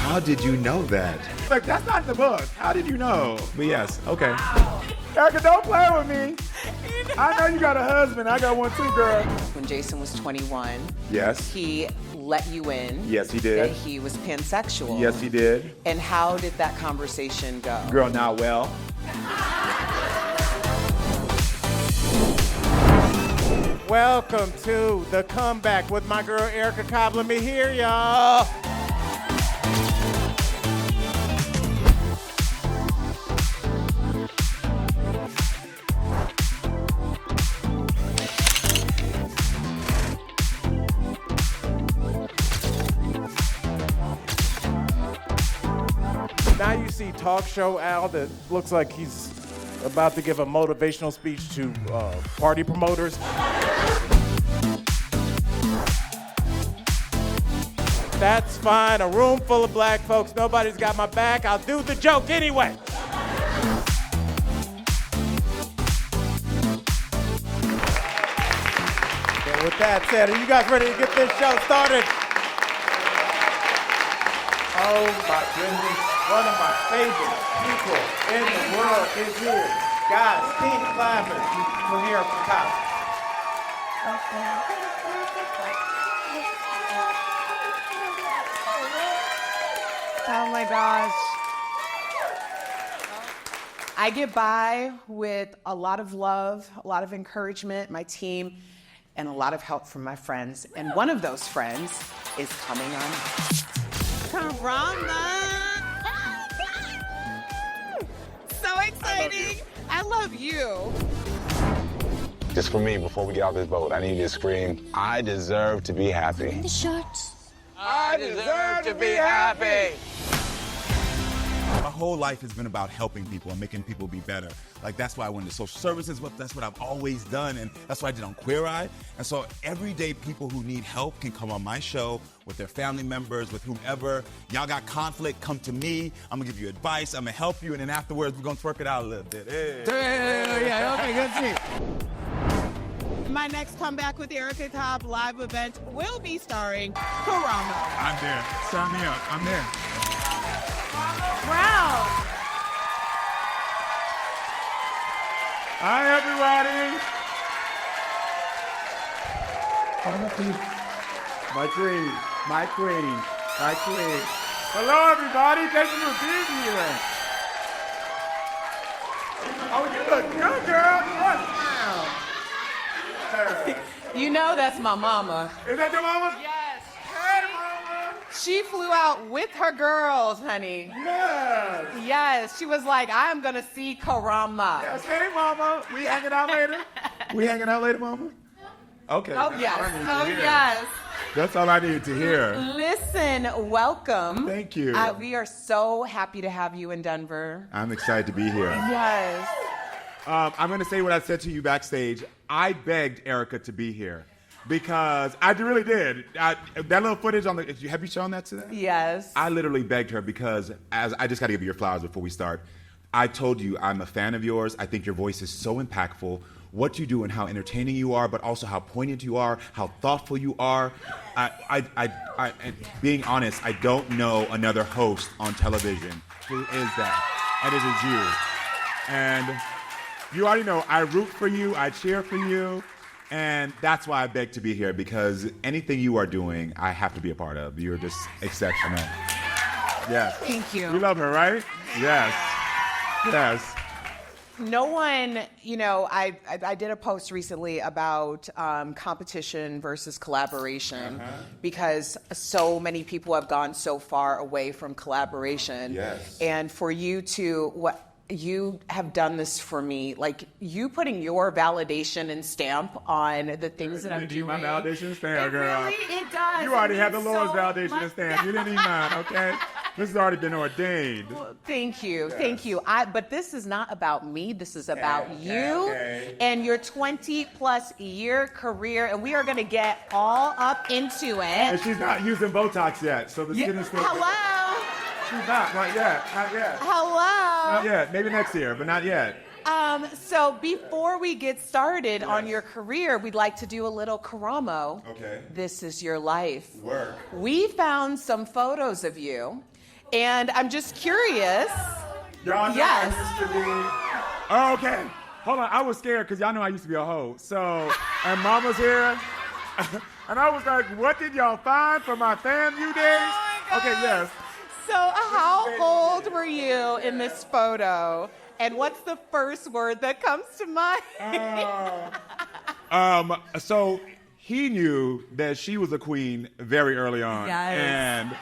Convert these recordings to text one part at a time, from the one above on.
How did you know that? Like, that's not in the book. How did you know? But yes, okay. Wow. Erica, don't play with me. I know you got a husband. I got one too, girl. When Jason was 21, yes, he let you in. Yes, he did. That he was pansexual. Yes, he did. And how did that conversation go? Girl, not well. Welcome to the comeback with my girl Erica Cobb. Let me hear y'all. Now you see talk show Al that looks like he's about to give a motivational speech to party promoters. That's fine, a room full of black folks, nobody's got my back, I'll do the joke anyway. And with that said, are you guys ready to get this show started? Oh my goodness, one of my favorite people in the world is here. Guys, keep clapping for Erica Cobb. Oh my gosh. I get by with a lot of love, a lot of encouragement, my team, and a lot of help from my friends. And one of those friends is coming on. Karamo! So exciting! I love you. Just for me, before we get off this boat, I need you to scream, I deserve to be happy. The shirts. I deserve to be happy. My whole life has been about helping people and making people be better. Like, that's why I went into social services, that's what I've always done, and that's what I did on Queer Eye. And so everyday people who need help can come on my show with their family members, with whomever. Y'all got conflict, come to me. I'm gonna give you advice, I'm gonna help you, and then afterwards, we're gonna twerk it out a little bit. Hey. Yeah, okay, good to see you. My next Comeback with Erica Cobb live event will be starring Karamo. I'm there. Sign me up. I'm there. Wow. Hi, everybody. My queen, my queen, my queen. Hello, everybody. Thank you for being here. Oh, you look good, girl. You know that's my mama. Is that your mama? Yes. Hey, mama. She flew out with her girls, honey. Yes. Yes, she was like, I'm gonna see Karamo. Yes, hey, mama. We hanging out later? We hanging out later, mama? Okay. Oh, yes. Oh, yes. That's all I needed to hear. Listen, welcome. Thank you. We are so happy to have you in Denver. I'm excited to be here. Yes. I'm going to say what I said to you backstage. I begged Erica to be here because I really did. That little footage on the, have you shown that to them? Yes. I literally begged her because I just got to give you your flowers before we start. I told you I'm a fan of yours. I think your voice is so impactful. What you do and how entertaining you are, but also how poignant you are, how thoughtful you are. And being honest, I don't know another host on television who is that. And it is you. And you already know I root for you, I cheer for you, and that's why I beg to be here, because anything you are doing, I have to be a part of. You're just exceptional. Yes. Thank you. You love her, right? Yes. Yes. No one, I did a post recently about competition versus collaboration because so many people have gone so far away from collaboration. Yes. And for you to, you have done this for me, like you putting your validation and stamp on the things that I'm doing. My validation stamp, girl. Really, it does. You already have the so Lord's validation and stamp. You didn't need mine, okay? This has already been ordained. Well, thank you, thank you. But this is not about me. This is about you and your 20-plus year career, and we are going to get all up into it. And she's not using Botox yet, so the skin is still... Hello? She's not yet, not yet. Hello? Not yet, maybe next year, but not yet. So before we get started on your career, we'd like to do a little Karamo. Okay. This is your life. Work. We found some photos of you, And I'm just curious. Y'all know Yes. I used to be... Oh, okay. Hold on. I was scared because y'all know I used to be a hoe. So, and Mama's here. And I was like, what did y'all find for my FAMU days? Okay, yes. So how old were you in this photo? And what's the first word that comes to mind? So he knew that she was a queen very early on. Yes.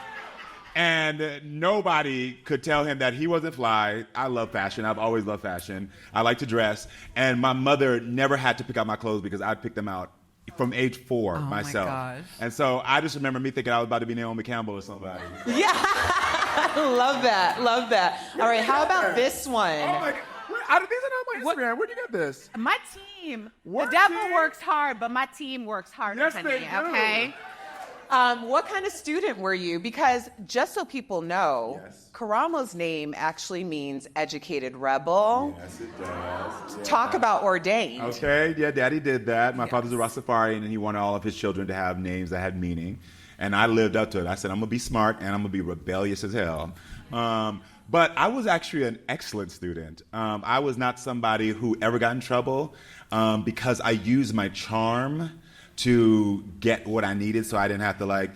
And nobody could tell him that he wasn't fly. I love fashion. I've always loved fashion. I like to dress. And my mother never had to pick out my clothes because I'd pick them out from age 4 myself. My gosh. And so I just remember me thinking I was about to be Naomi Campbell or somebody. Yeah. Love that. Love that. All right, how about this one? Oh my God. These are not my Instagram. Where'd you get this? My team. What the devil team? works hard, but my team works harder Yes, than they me, do. okay? What kind of student were you? Because just so people know, Yes. Karamo's name actually means educated rebel. Yes, it does. Talk about ordained. Okay, yeah, Daddy did that. My father's a Rastafarian, and he wanted all of his children to have names that had meaning. And I lived up to it. I said, I'm going to be smart, and I'm going to be rebellious as hell. But I was actually an excellent student. I was not somebody who ever got in trouble because I used my charm to get what I needed, so I didn't have to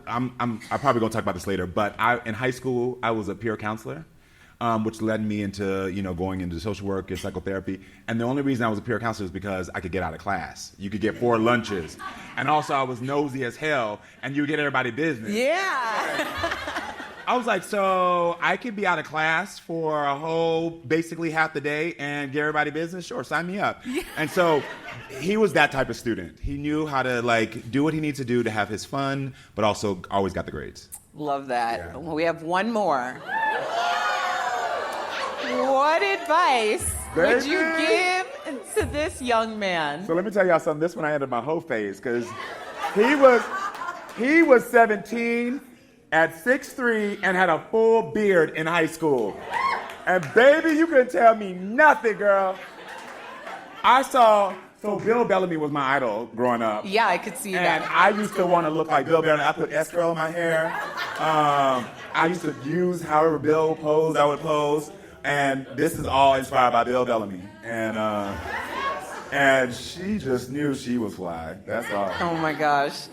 I'm probably gonna talk about this later, but in high school I was a peer counselor, which led me into going into social work and psychotherapy. And the only reason I was a peer counselor is because I could get out of class. You could get 4 lunches, and also I was nosy as hell, and you get everybody business. Yeah. I was like, so I could be out of class for a whole, basically half the day and get everybody business? Sure, sign me up. Yeah. And so he was that type of student. He knew how to do what he needs to do to have his fun, but also always got the grades. Love that. Yeah. We have one more. What advice would you give to this young man? So let me tell y'all something. This one I ended my whole phase because he was 17 at 6'3" and had a full beard in high school. And baby, you couldn't tell me nothing, girl. So Bill Bellamy was my idol growing up. Yeah, I could see And that. I used to want to look like Bill Bellamy. I put escrow in my hair. I used to use however Bill posed, I would pose. And this is all inspired by Bill Bellamy. And she just knew she was fly. That's all. Oh my gosh.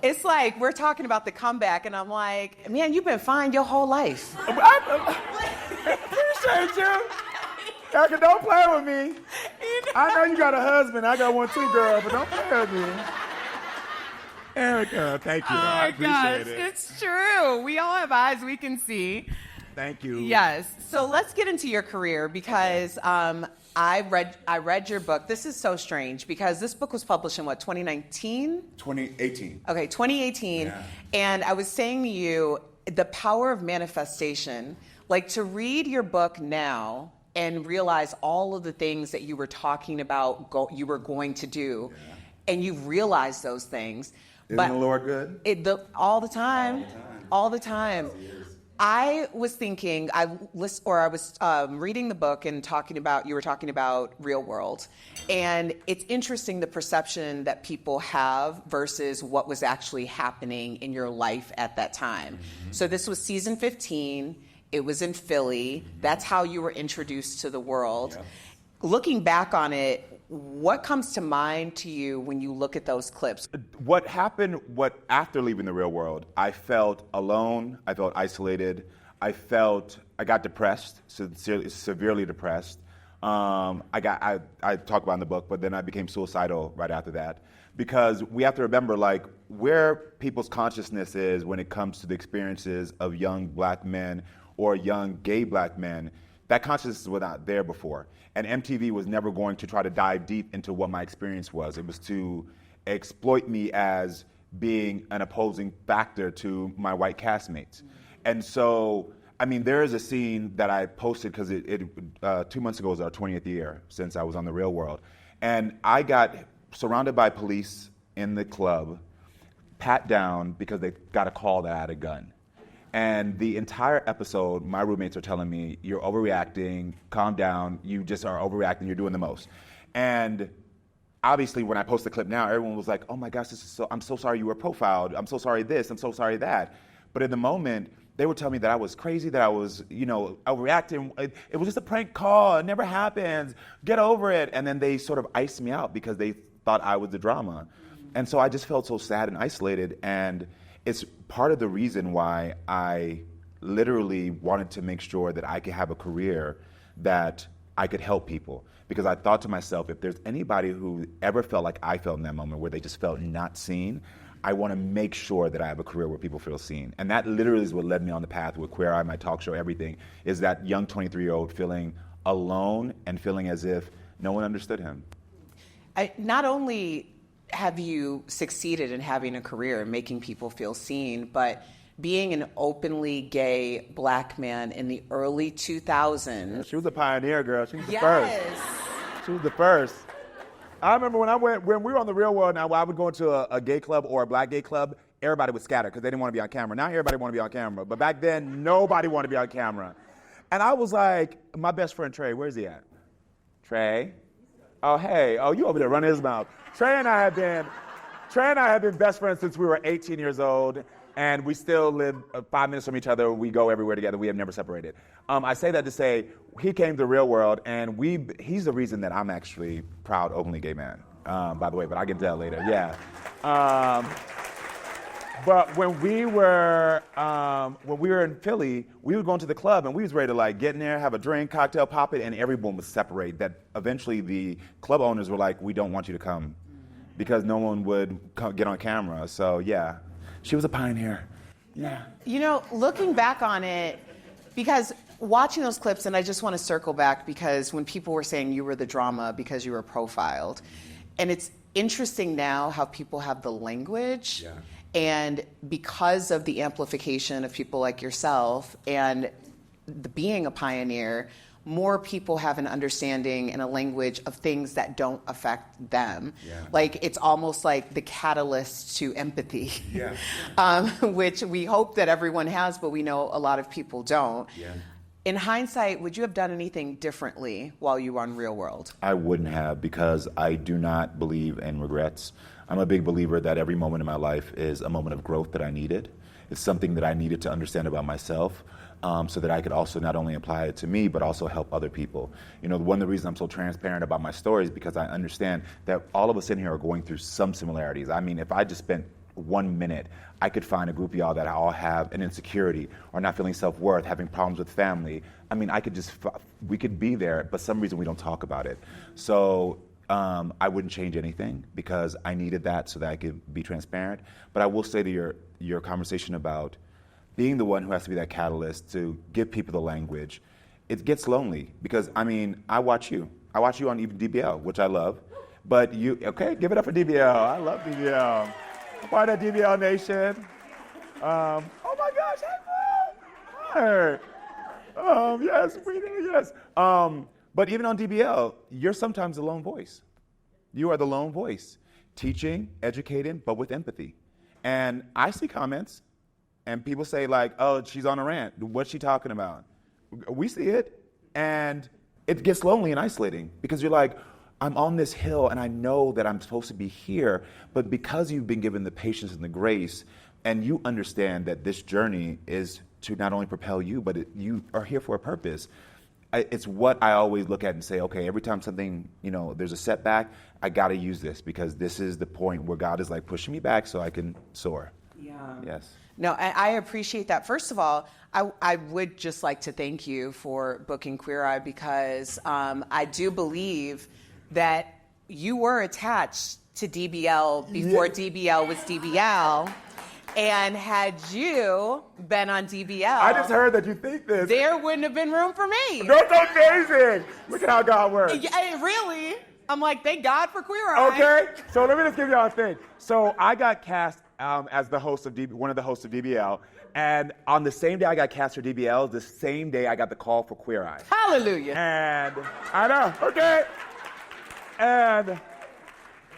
It's like we're talking about the comeback, and I'm like, man, you've been fine your whole life. I appreciate you. Erica, don't play with me. I know you got a husband. I got one too, girl, but don't play with me. Erica, thank you. I appreciate it. It's true. We all have eyes we can see. Thank you. Yes. So let's get into your career because I read your book. This is so strange because this book was published in 2019? 2018. Okay, 2018. Yeah. And I was saying to you, the power of manifestation, to read your book now and realize all of the things that you were talking about you were going to do, and you realize those things. Isn't the Lord good? All the time. All the time. I was thinking, I was reading the book and you were talking about real world. And it's interesting the perception that people have versus what was actually happening in your life at that time. Mm-hmm. So this was season 15. It was in Philly. Mm-hmm. That's how you were introduced to the world. Yep. Looking back on it, what comes to mind to you when you look at those clips? What happened after leaving the real world, I felt alone, I felt isolated, I got depressed, severely depressed. I talk about it in the book, but then I became suicidal right after that. Because we have to remember where people's consciousness is when it comes to the experiences of young black men or young gay black men. That consciousness was not there before. And MTV was never going to try to dive deep into what my experience was. It was to exploit me as being an opposing factor to my white castmates. And so, there is a scene that I posted because 2 months ago was our 20th year since I was on The Real World. And I got surrounded by police in the club, pat down because they got a call that I had a gun. And the entire episode, my roommates are telling me, you're overreacting, calm down, you just are overreacting, you're doing the most. And obviously when I post the clip now, everyone was like, oh my gosh, I'm so sorry you were profiled, I'm so sorry this, I'm so sorry that. But in the moment, they would tell me that I was crazy, that I was, overreacting. It was just a prank call. It never happens. Get over it. And then they sort of iced me out because they thought I was the drama. And so I just felt so sad and isolated. And it's part of the reason why I literally wanted to make sure that I could have a career that I could help people. Because I thought to myself, if there's anybody who ever felt like I felt in that moment where they just felt not seen, I want to make sure that I have a career where people feel seen. And that literally is what led me on the path with Queer Eye, my talk show, everything, is that young 23-year-old feeling alone and feeling as if no one understood him. Not only have you succeeded in having a career and making people feel seen, but being an openly gay black man in the early 2000s. She was a pioneer, girl. She was the Yes. first. She was the first. I remember when we were on The Real World, now I would go into a gay club or a black gay club, everybody would scatter because they didn't want to be on camera. Now everybody want to be on camera. But back then, nobody wanted to be on camera. And I was like, my best friend Trey, where's he at? Trey? Oh, hey. Oh, you over there running his mouth. Trey and I have been best friends since we were 18 years old. And we still live 5 minutes from each other. We go everywhere together. We have never separated. I say that to say he came to The Real World, and he's the reason that I'm actually proud, openly gay man, by the way, but I'll get to that later, yeah. But when we were in Philly, we would go into the club, and we was ready to like get in there, have a drink, cocktail, pop it, and everyone would separate. That eventually the club owners were like, we don't want you to come, because no one would get on camera, so yeah. She was a pioneer. Yeah. Looking back on it, because watching those clips, and I just want to circle back because when people were saying you were the drama because you were profiled, and it's interesting now how people have the language, and because of the amplification of people like yourself and being a pioneer, more people have an understanding and a language of things that don't affect them. Yeah. Like, it's almost like the catalyst to empathy, which we hope that everyone has, but we know a lot of people don't. Yeah. In hindsight, would you have done anything differently while you were on Real World? I wouldn't have, because I do not believe in regrets. I'm a big believer that every moment in my life is a moment of growth that I needed. It's something that I needed to understand about myself. So that I could also not only apply it to me, but also help other people. One of the reasons I'm so transparent about my story is because I understand that all of us in here are going through some similarities. I mean, if I just spent 1 minute, I could find a group of y'all that all have an insecurity or not feeling self-worth, having problems with family. I mean, we could be there, but some reason we don't talk about it. So I wouldn't change anything because I needed that so that I could be transparent. But I will say to your conversation about being the one who has to be that catalyst to give people the language, it gets lonely because, I mean, I watch you on even DBL, which I love, but okay, give it up for DBL. I love DBL. I'm part of DBL Nation. Oh my gosh, hey, Will. Yes, we do, yes. But even on DBL, you're sometimes the lone voice. You are the lone voice, teaching, educating, but with empathy. And I see comments, and people say like, oh, she's on a rant. What's she talking about? We see it, and it gets lonely and isolating because you're like, I'm on this hill, and I know that I'm supposed to be here, but because you've been given the patience and the grace, and you understand that this journey is to not only propel you, but you are here for a purpose. It's what I always look at and say, okay, every time something, there's a setback, I got to use this because this is the point where God is like pushing me back so I can soar. Yeah. Yes. No, I appreciate that. First of all, I would just like to thank you for booking Queer Eye because I do believe that you were attached to DBL before DBL was DBL. And had you been on DBL, I just heard that you think this. There wouldn't have been room for me. That's amazing. Look at how God works. Yeah, really? I'm like, thank God for Queer Eye. Okay, so let me just give y'all a thing. So I got cast as the host of one of the hosts of DBL, and on the same day I got cast for DBL, the same day I got the call for Queer Eye. Hallelujah. And I know, okay. And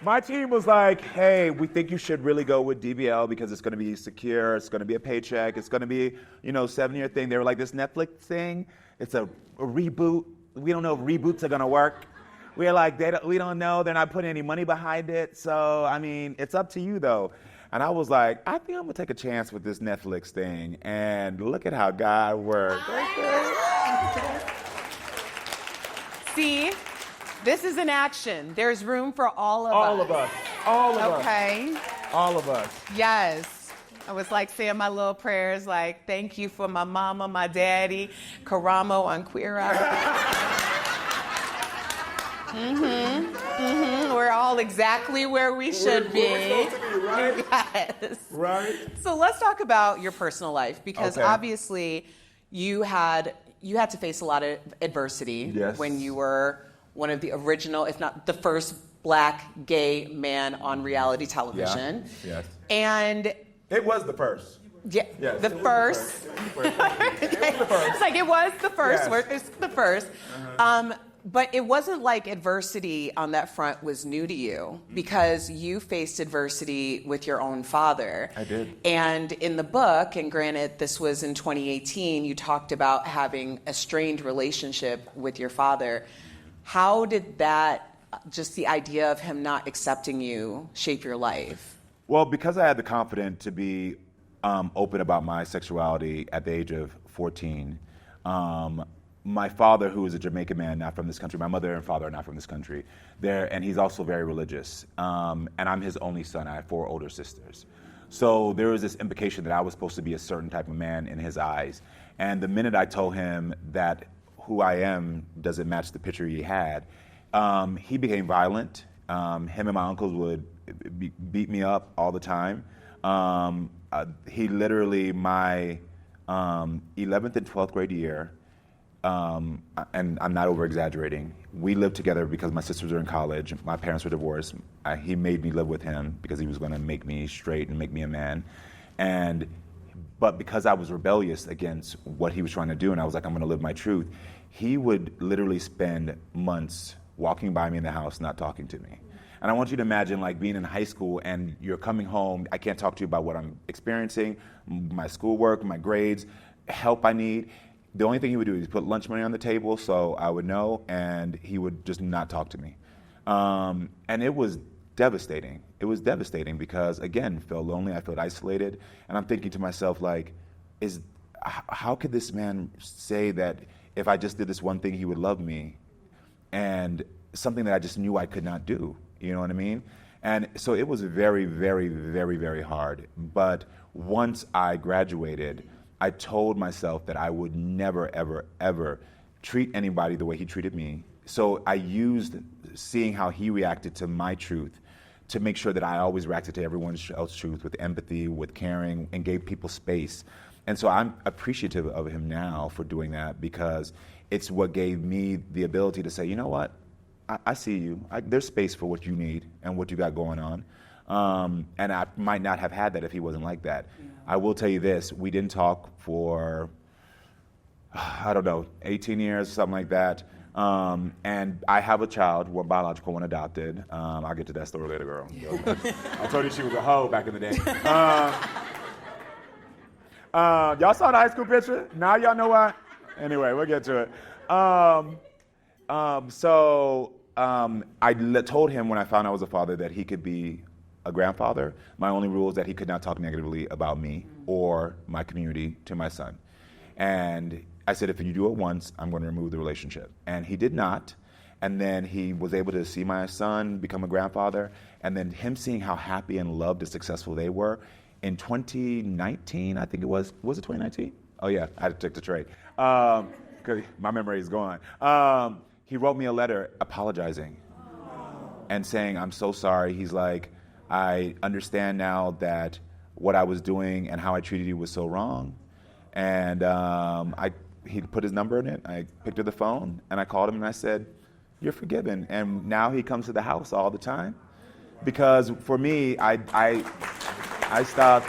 my team was like, hey, we think you should really go with DBL because it's going to be secure, it's going to be a paycheck, it's going to be, 7-year thing. They were like, this Netflix thing, it's a reboot. We don't know if reboots are going to work. We're like, we don't know. They're not putting any money behind it. So, I mean, it's up to you, though. And I was like, I think I'm going to take a chance with this Netflix thing. And look at how God worked. See, this is an action. There's room for all of us. All of us. All of us. Okay. All of us. Yes. I was like saying my little prayers, like, thank you for my mama, my daddy, Karamo on Queer Eye. We're all exactly where we should be. Right? Yes. Right? So let's talk about your personal life, because Okay. obviously you had to face a lot of adversity Yes. when you were one of the original, if not the first black gay man on reality television. Yes. And It was the first. yeah, Yes, the it was first. It's like it was the first. Yes. It's the first. But it wasn't like adversity on that front was new to you, because you faced adversity with your own father. I did. And in the book, and granted this was in 2018, you talked about having a strained relationship with your father. How did that, just the idea of him not accepting you, shape your life? Well, because I had the confidence to be open about my sexuality at the age of 14, my father, who is a Jamaican man, not from this country, my mother and father are not from this country, and he's also very religious. And I'm his only son. I have 4 older sisters. So there was this implication that I was supposed to be a certain type of man in his eyes. And the minute I told him that who I am doesn't match the picture he had, he became violent. Him and my uncles would beat me up all the time. He literally, my 11th and 12th grade year, and I'm not over-exaggerating, we lived together because my sisters were in college. My parents were divorced. He made me live with him because he was going to make me straight and make me a man. But because I was rebellious against what he was trying to do, and I was like, I'm going to live my truth, he would literally spend months walking by me in the house, not talking to me. And I want you to imagine like being in high school and you're coming home, I can't talk to you about what I'm experiencing, my schoolwork, my grades, help I need. The only thing he would do is put lunch money on the table so I would know, and he would just not talk to me. And it was devastating. It was devastating because, again, I felt lonely, I felt isolated, and I'm thinking to myself, like, how could this man say that if I just did this one thing, he would love me, and something that I just knew I could not do, you know what I mean? And so it was very, very, very, very hard. But once I graduated, I told myself that I would never, ever, ever treat anybody the way he treated me. So I used seeing how he reacted to my truth to make sure that I always reacted to everyone else's truth with empathy, with caring, and gave people space. And so I'm appreciative of him now for doing that, because it's what gave me the ability to say, you know what, I see you. There's space for what you need and what you got going on. And I might not have had that if he wasn't like that. Yeah. I will tell you this, we didn't talk for, 18 years, something like that. And I have a child, one biological, one adopted. I'll get to that story later, girl. I told you she was a hoe back in the day. Y'all saw the high school picture? Now y'all know why? Anyway, we'll get to it. I told him when I found out I was a father that he could be a grandfather. My only rule is that he could not talk negatively about me or my community to my son. And I said, if you do it once, I'm going to remove the relationship. And he did not. And then he was able to see my son become a grandfather. And then him seeing how happy and loved and successful they were. In 2019, I think it was it 2019? Oh yeah, I had to take the trade. Because my memory is gone. He wrote me a letter apologizing and saying, I'm so sorry. He's like, I understand now that what I was doing and how I treated you was so wrong. And he put his number in it. I picked up the phone and I called him and I said, you're forgiven. And now he comes to the house all the time. Because for me, I stopped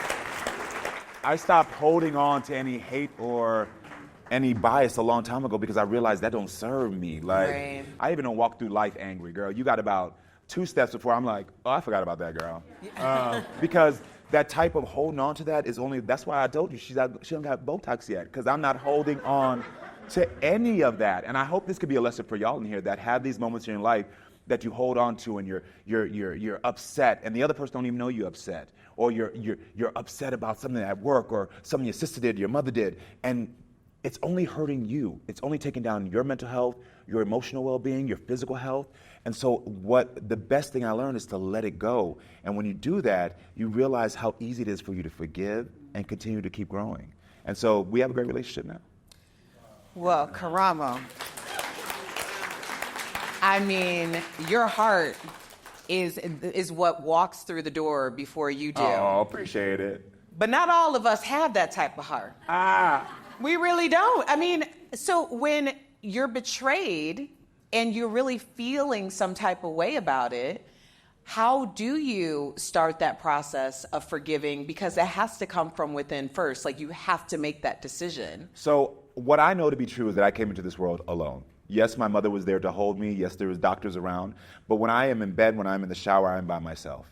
holding on to any hate or any bias a long time ago, because I realized that don't serve me. Like, right. I even don't walk through life angry, girl. You got about 2 steps before I'm like, oh, I forgot about that girl. Because that type of holding on to that is that's why I told you she don't got Botox yet, because I'm not holding on to any of that. And I hope this could be a lesson for y'all in here that have these moments in your life that you hold on to and you're upset and the other person don't even know you're upset. or you're upset about something at work or something your sister did, your mother did, and it's only hurting you. It's only taking down your mental health, your emotional well-being, your physical health. And so the best thing I learned is to let it go. And when you do that, you realize how easy it is for you to forgive and continue to keep growing. And so we have a great relationship now. Well, Karamo, I mean, your heart is what walks through the door before you do. Oh, appreciate it. But not all of us have that type of heart. We really don't. I mean, so when you're betrayed and you're really feeling some type of way about it, how do you start that process of forgiving? Because it has to come from within first. Like, you have to make that decision. So what I know to be true is that I came into this world alone. Yes, my mother was there to hold me. Yes, there was doctors around. But when I am in bed, when I'm in the shower, I'm by myself.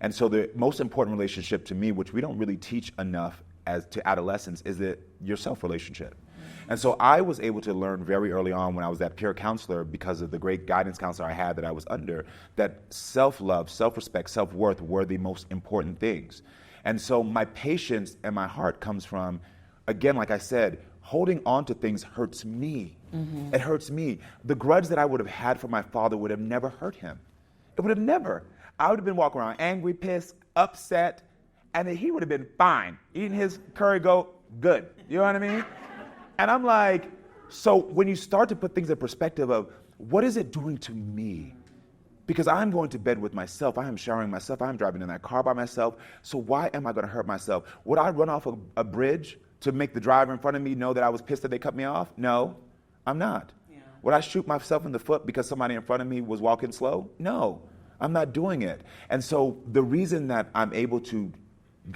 And so the most important relationship to me, which we don't really teach enough as to adolescents, is the your self relationship. And so I was able to learn very early on when I was that peer counselor, because of the great guidance counselor I had that I was under, that self-love, self-respect, self-worth were the most important things. And so my patience and my heart comes from, again, like I said, holding on to things hurts me. It hurts me. The grudge that I would have had for my father would have never hurt him. It would have never. I would have been walking around angry, pissed, upset, and then he would have been fine, eating his curry goat, good. You know what I mean? And I'm like, so when you start to put things in perspective of what is it doing to me? Because I'm going to bed with myself, I am showering myself, I'm driving in that car by myself, so why am I going to hurt myself? Would I run off a bridge to make the driver in front of me know that I was pissed that they cut me off? No, I'm not. Yeah. Would I shoot myself in the foot because somebody in front of me was walking slow? No, I'm not doing it. And so the reason that I'm able to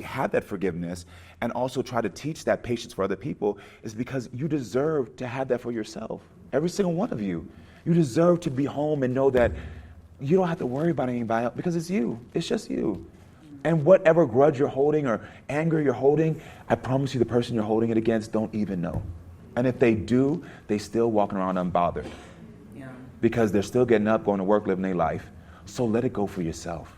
have that forgiveness and also try to teach that patience for other people is because you deserve to have that for yourself. Every single one of you. You deserve to be home and know that you don't have to worry about anybody else because it's you. It's just you. And whatever grudge you're holding or anger you're holding, I promise you the person you're holding it against don't even know. And if they do, they still walking around unbothered. Yeah. Because they're still getting up, going to work, living their life. So let it go for yourself.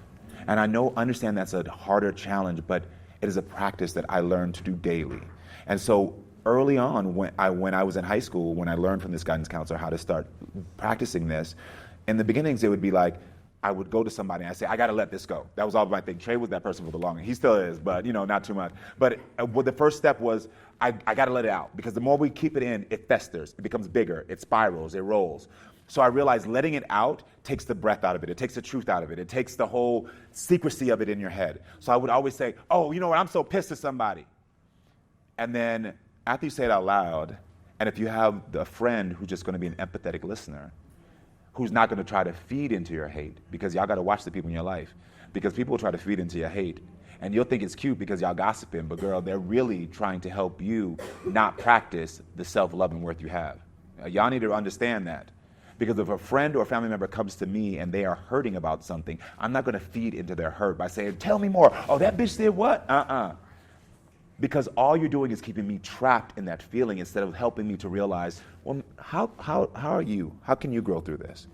And I understand that's a harder challenge, but it is a practice that I learned to do daily. And so early on, when I was in high school, when I learned from this guidance counselor how to start practicing this, in the beginnings, it would be like, I would go to somebody and I'd say, I got to let this go. That was all my thing. Trey was that person for the longest. He still is, but not too much. But the first step was, I got to let it out, because the more we keep it in, it festers, it becomes bigger, it spirals, it rolls. So I realized letting it out takes the breath out of it. It takes the truth out of it. It takes the whole secrecy of it in your head. So I would always say, oh, you know what, I'm so pissed at somebody. And then after you say it out loud, and if you have a friend who's just going to be an empathetic listener, who's not going to try to feed into your hate, because y'all got to watch the people in your life, because people will try to feed into your hate. And you'll think it's cute because y'all gossiping, but girl, they're really trying to help you not practice the self-love and worth you have. Y'all need to understand that. Because if a friend or a family member comes to me and they are hurting about something, I'm not going to feed into their hurt by saying, tell me more. Oh, that bitch did what? Because all you're doing is keeping me trapped in that feeling instead of helping me to realize, well, how are you? How can you grow through this?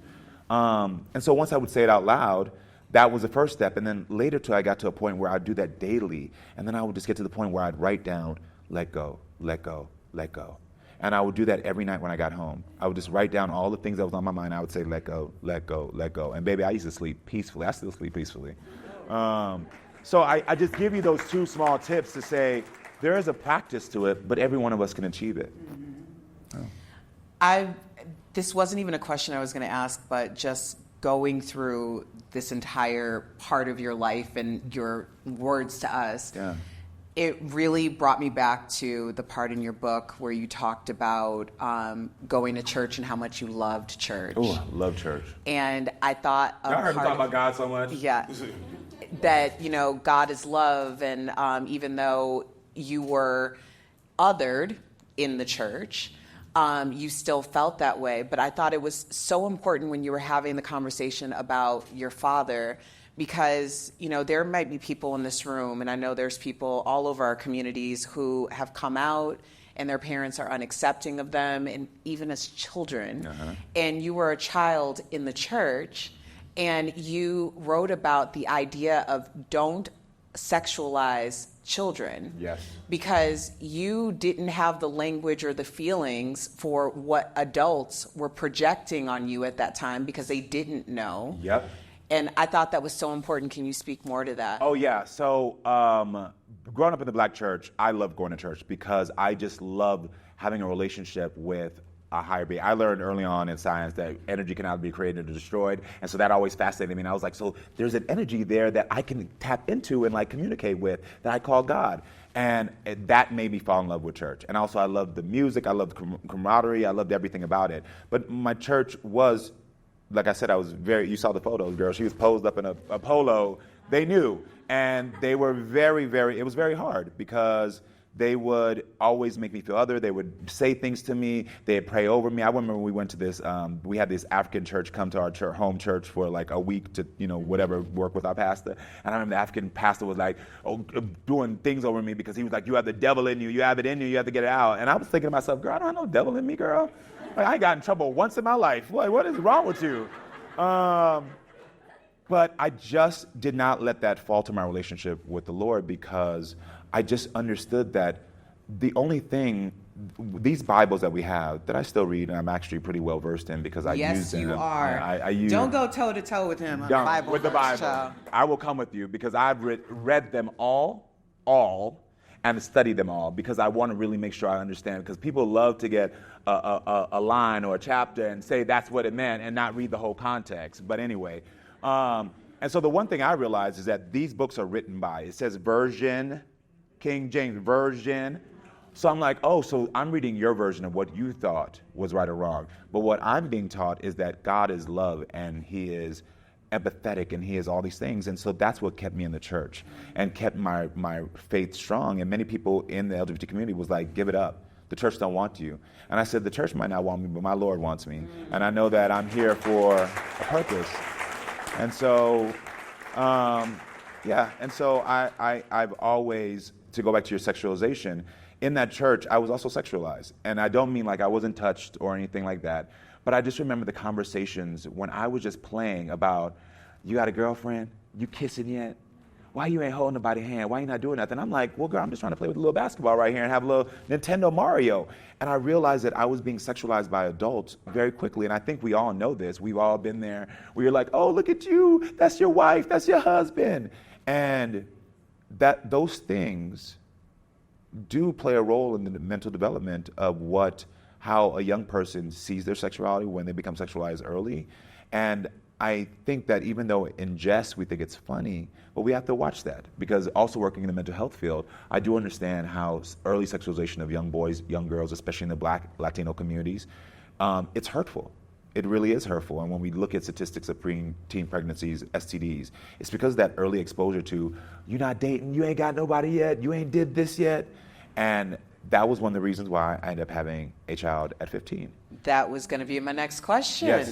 And so once I would say it out loud, that was the first step. And then later I got to a point where I'd do that daily. And then I would just get to the point where I'd write down, let go, let go, let go. And I would do that every night when I got home. I would just write down all the things that was on my mind. I would say, let go, let go, let go. And baby, I used to sleep peacefully. I still sleep peacefully. So I just give you those two small tips to say, there is a practice to it, but every one of us can achieve it. This wasn't even a question I was going to ask, but just going through this entire part of your life and your words to us, it really brought me back to the part in your book where you talked about going to church and how much you loved church. Oh, I love church. And I thought I heard you talk about God so much. Yeah. That, God is love, and even though you were othered in the church, you still felt that way. But I thought it was so important when you were having the conversation about your father, because, there might be people in this room, and I know there's people all over our communities who have come out and their parents are unaccepting of them, and even as children. And you were a child in the church, and you wrote about the idea of don't sexualize children. Yes. Because you didn't have the language or the feelings for what adults were projecting on you at that time because they didn't know. Yep. And I thought that was so important. Can you speak more to that? Oh, yeah. So growing up in the black church, I love going to church because I just love having a relationship with a higher being. I learned early on in science that energy can either be created or destroyed. And so that always fascinated me. And I was like, so there's an energy there that I can tap into and like communicate with that I call God. And that made me fall in love with church. And also I loved the music. I loved camaraderie. I loved everything about it. But my church was, like I said, you saw the photos, girl. She was posed up in a polo. They knew. And they were it was very hard because they would always make me feel other. They would say things to me. They'd pray over me. I remember when we went to this, we had this African church come to our home church for like a week to, whatever, work with our pastor. And I remember the African pastor was like, doing things over me because he was like, you have the devil in you. You have it in you. You have to get it out. And I was thinking to myself, girl, I don't have no devil in me, girl. Like, I ain't got in trouble once in my life. What is wrong with you? But I just did not let that falter my relationship with the Lord because I just understood that the only thing, these Bibles that we have, that I still read, and I'm actually pretty well versed in because I use them. Yes, you are. I use Don't go toe to toe with him. with the Bible. Child. I will come with you because I've read them all, and studied them all because I want to really make sure I understand. Because people love to get a line or a chapter and say that's what it meant and not read the whole context. But anyway. And so the one thing I realized is that these books are written by, it says version, King James Version. So I'm like, so I'm reading your version of what you thought was right or wrong. But what I'm being taught is that God is love and he is empathetic and he is all these things. And so that's what kept me in the church and kept my faith strong. And many people in the LGBT community was like, give it up. The church don't want you. And I said, the church might not want me, but my Lord wants me. And I know that I'm here for a purpose. And so, I've always, to go back to your sexualization, in that church, I was also sexualized. And I don't mean like I wasn't touched or anything like that, but I just remember the conversations when I was just playing about, you got a girlfriend? You kissing yet? Why you ain't holding nobody's hand? Why you not doing nothing? I'm like, well, girl, I'm just trying to play with a little basketball right here and have a little Nintendo Mario. And I realized that I was being sexualized by adults very quickly. And I think we all know this. We've all been there where you're like, oh, look at you. That's your wife. That's your husband. And that those things do play a role in the mental development of how a young person sees their sexuality when they become sexualized early. And I think that even though in jest we think it's funny, but we have to watch that because also working in the mental health field, I do understand how early sexualization of young boys, young girls, especially in the Black, Latino communities, it's hurtful. It really is hurtful. And when we look at statistics of teen pregnancies, STDs, it's because of that early exposure to, you're not dating, you ain't got nobody yet, you ain't did this yet. And that was one of the reasons why I ended up having a child at 15. That was going to be my next question. Yes.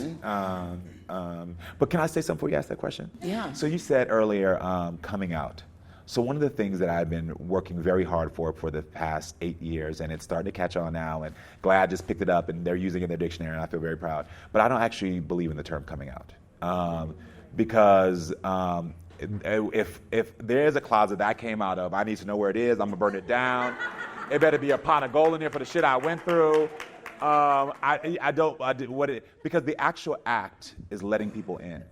But can I say something before you ask that question? Yeah. So you said earlier, coming out. So one of the things that I've been working very hard for the past 8 years, and it's starting to catch on now, and GLAAD just picked it up, and they're using it in their dictionary, and I feel very proud. But I don't actually believe in the term coming out. Because if there is a closet that I came out of, I need to know where it is. I'm going to burn it down. It better be a pot of gold in there for the shit I went through. Because the actual act is letting people in.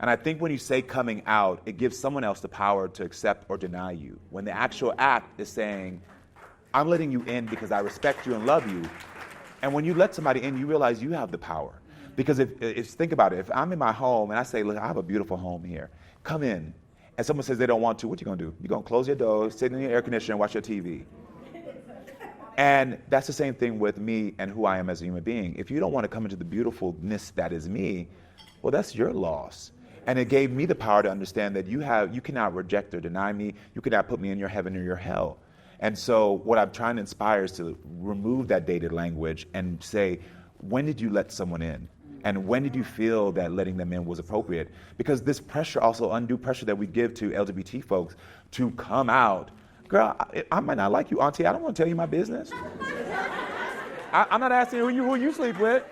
And I think when you say coming out, it gives someone else the power to accept or deny you. When the actual act is saying, I'm letting you in because I respect you and love you. And when you let somebody in, you realize you have the power. Because if think about it, if I'm in my home and I say, look, I have a beautiful home here, come in, and someone says they don't want to, what you gonna do? You're gonna close your door, sit in your air conditioner, and watch your TV. And that's the same thing with me and who I am as a human being. If you don't want to come into the beautifulness that is me, well, that's your loss. And it gave me the power to understand that you cannot reject or deny me. You cannot put me in your heaven or your hell. And so what I'm trying to inspire is to remove that dated language and say, when did you let someone in? And when did you feel that letting them in was appropriate? Because this pressure, also undue pressure that we give to LGBT folks to come out. Girl, I might not like you, auntie. I don't want to tell you my business. I'm not asking you who you sleep with.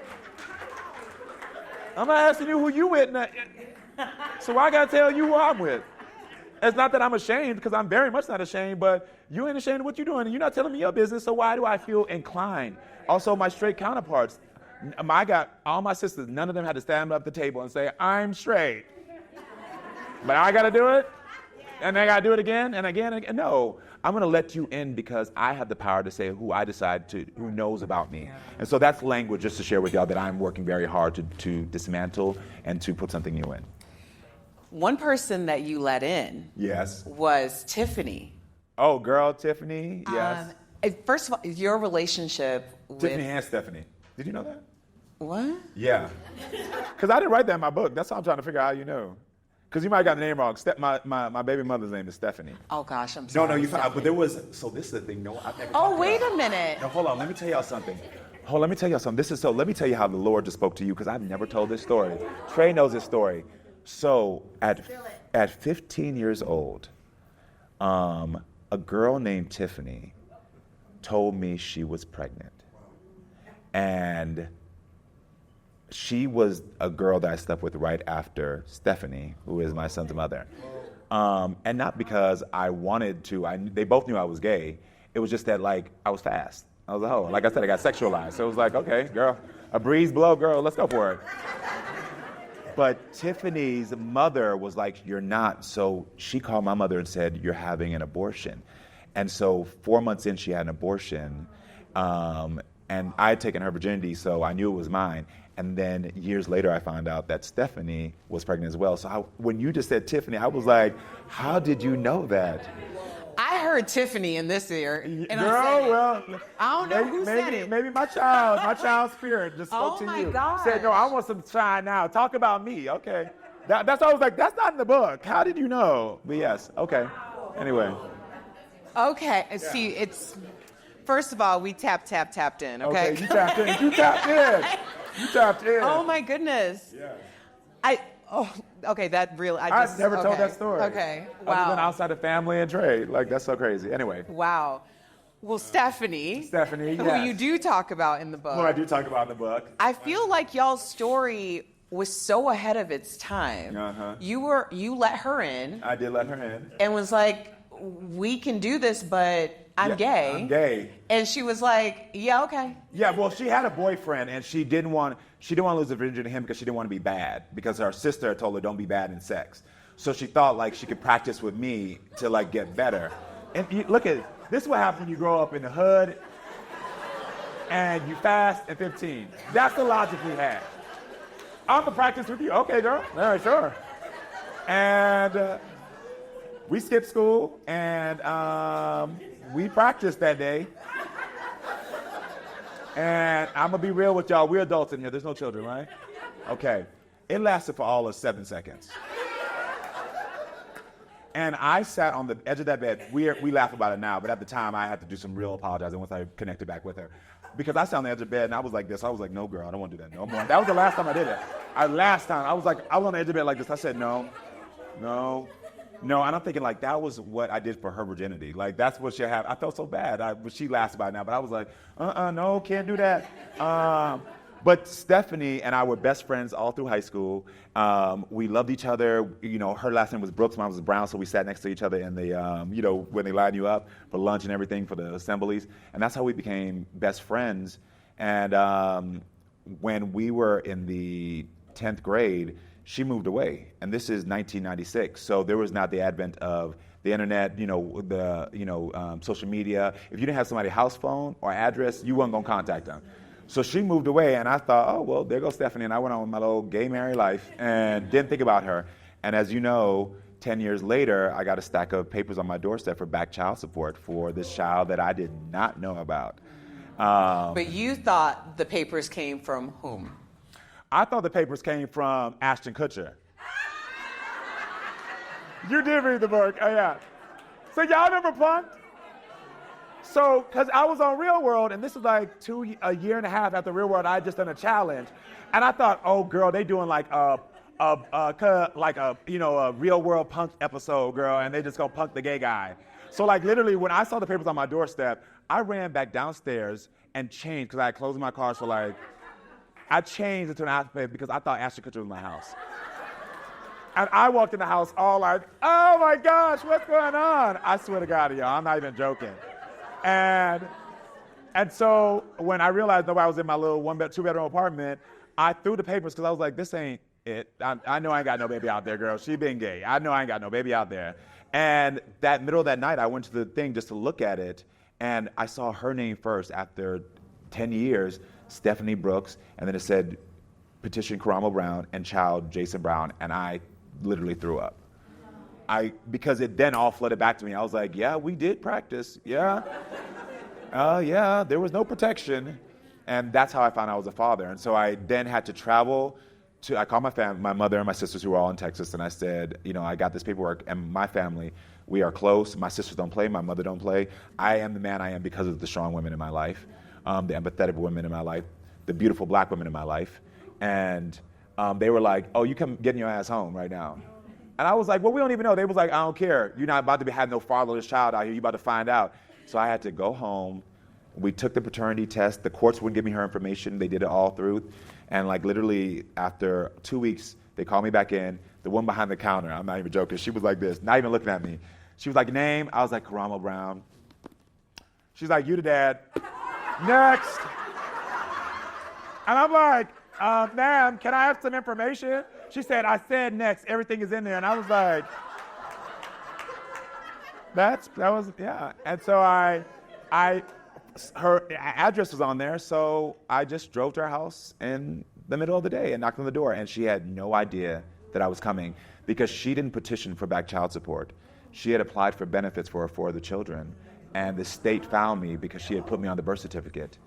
I'm not asking you who you with. So I got to tell you who I'm with. It's not that I'm ashamed, because I'm very much not ashamed, but you ain't ashamed of what you're doing, and you're not telling me your business, so why do I feel inclined? Also, my straight counterparts, I got all my sisters, none of them had to stand up at the table and say, I'm straight. But I got to do it, and I got to do it again and again and again. No, I'm going to let you in because I have the power to say who I decide to, who knows about me. And so that's language just to share with y'all that I'm working very hard to dismantle and to put something new in. One person that you let in Yes. was Tiffany. Oh, girl, Tiffany, yes. First of all, your relationship with... Tiffany and Stephanie. Did you know that? What? Yeah. Because I didn't write that in my book. That's how I'm trying to figure out how you know. Because you might have got the name wrong. My baby mother's name is Stephanie. Oh, gosh, I'm sorry. No, you Stephanie. but there was, so this is the thing, no, I've never Oh, talked wait about. a minute. No, hold on. Let me tell y'all something. Let me tell you how the Lord just spoke to you, because I've never told this story. Trey knows this story. So at 15 years old, a girl named Tiffany told me she was pregnant. And she was a girl that I slept with right after Stephanie, who is my son's mother. And not because I wanted to. They both knew I was gay. It was just that, like, I was fast. I was a hoe. Like I said, I got sexualized. So it was like, okay, girl, a breeze blow, girl, let's go for it. But Tiffany's mother was like, you're not. So she called my mother and said, you're having an abortion. And so 4 months in, she had an abortion. And I had taken her virginity, so I knew it was mine. And then years later, I found out that Stephanie was pregnant as well. So when you just said Tiffany, I was like, how did you know that? I heard Tiffany in this ear. And Girl, I said, well, I don't know who said it. Maybe my child's spirit just spoke to my you. gosh. Said, no, I want some shine now. Talk about me. Okay. That's why I was like, that's not in the book. How did you know? But yes, okay. Anyway. Okay, see, it's... First of all, we tapped in, okay? Okay, you tapped in. You tapped in. Oh, my goodness. Yeah. Okay, that really... I've never told that story. Okay, Other than wow. outside of family and trade. Like, that's so crazy. Anyway. Wow. Well, Stephanie, Stephanie, who yes. you do talk about in the book, Who I do talk about in the book. I feel like y'all's story was so ahead of its time. Uh-huh. You let her in I did let her in. and was like, we can do this, but I'm Yeah, gay. I'm gay. And she was like, yeah, okay. Yeah, well, she had a boyfriend, and she didn't want to lose her virginity to him because she didn't want to be bad, because her sister told her don't be bad in sex. So she thought like she could practice with me to like get better. And look at this is what happens when you grow up in the hood and you fast at 15. That's the logic we had. I'm gonna practice with you. Okay, girl. All right, sure. And we skipped school, and we practiced that day. And I'm gonna be real with y'all. We're adults in here. There's no children, right? Okay. It lasted for all of 7 seconds. And I sat on the edge of that bed. We laugh about it now, but at the time I had to do some real apologizing once I connected back with her. Because I sat on the edge of the bed and I was like this. I was like, no, girl, I don't want to do that no more. That was the last time I did it. I was on the edge of the bed like this. I said, no. And I'm thinking like that was what I did for her virginity. Like that's what she had. I felt so bad. She laughs about it now, but I was like, no, can't do that. But Stephanie and I were best friends all through high school. We loved each other. You know, her last name was Brooks, mine was Brown, so we sat next to each other in the, when they line you up for lunch and everything for the assemblies. And that's how we became best friends. And when we were in the 10th grade, she moved away. And this is 1996, so there was not the advent of the internet, social media. If you didn't have somebody's house phone or address, you weren't gonna contact them. So she moved away, and I thought, oh, well, there goes Stephanie. And I went on with my little gay married life and didn't think about her. And as you know, 10 years later, I got a stack of papers on my doorstep for back child support for this child that I did not know about. But you thought the papers came from whom? I thought the papers came from Ashton Kutcher. You did read the book, oh yeah. So y'all remember Punk'd? So, because I was on Real World, and this is like a year and a half after Real World, I had just done a challenge. And I thought, oh, girl, they doing like a Real World Punk episode, girl, and they just gonna punk the gay guy. So like literally when I saw the papers on my doorstep, I ran back downstairs and changed, because I had closed my car, so like, I changed into an outfit because I thought Ashton Kutcher was in my house. And I walked in the house all like, oh my gosh, what's going on? I swear to God, y'all, I'm not even joking. And so when I realized nobody was in my little two-bedroom apartment, I threw the papers because I was like, this ain't it. I know I ain't got no baby out there, girl. She been gay. I know I ain't got no baby out there. And that middle of that night, I went to the thing just to look at it, and I saw her name first after 10 years, Stephanie Brooks, and then it said petition Karamo Brown and child Jason Brown, and I literally threw up. Because it then all flooded back to me. I was like, yeah, we did practice. Yeah. Yeah, there was no protection. And that's how I found out I was a father. And so I then had to travel I called my mother and my sisters who were all in Texas, and I said, I got this paperwork, and my family, we are close. My sisters don't play, my mother don't play. I am the man I am because of the strong women in my life, the empathetic women in my life, the beautiful black women in my life. And they were like, oh, you come getting your ass home right now. And I was like, well, we don't even know. They was like, I don't care. You're not about to have no fatherless child out here. You're about to find out. So I had to go home. We took the paternity test. The courts wouldn't give me her information. They did it all through. And like literally after 2 weeks, they called me back in. The one behind the counter, I'm not even joking, she was like this, not even looking at me. She was like, name? I was like, Karamo Brown. She's like, you the dad. Next. And I'm like, ma'am, can I have some information? She said, I said next, everything is in there. And I was like, yeah. And so her address was on there, so I just drove to her house in the middle of the day and knocked on the door, and she had no idea that I was coming because she didn't petition for back child support. She had applied for benefits for her four other children, and the state found me because she had put me on the birth certificate.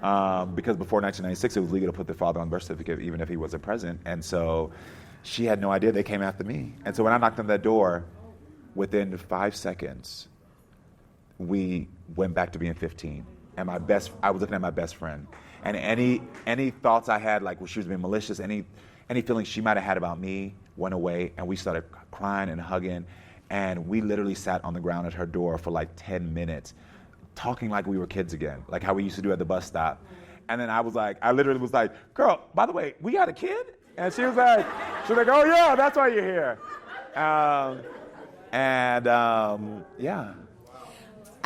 Because before 1996, it was legal to put the father on the birth certificate even if he wasn't present, and so she had no idea. They came after me. And so when I knocked on that door, within 5 seconds, we went back to being 15. And I was looking at my best friend. And any thoughts I had, like when she was being malicious, any feelings she might have had about me went away, and we started crying and hugging. And we literally sat on the ground at her door for like 10 minutes, talking like we were kids again, like how we used to do at the bus stop. And then I literally was like, girl, by the way, we got a kid? And she was like, oh yeah, that's why you're here. Yeah.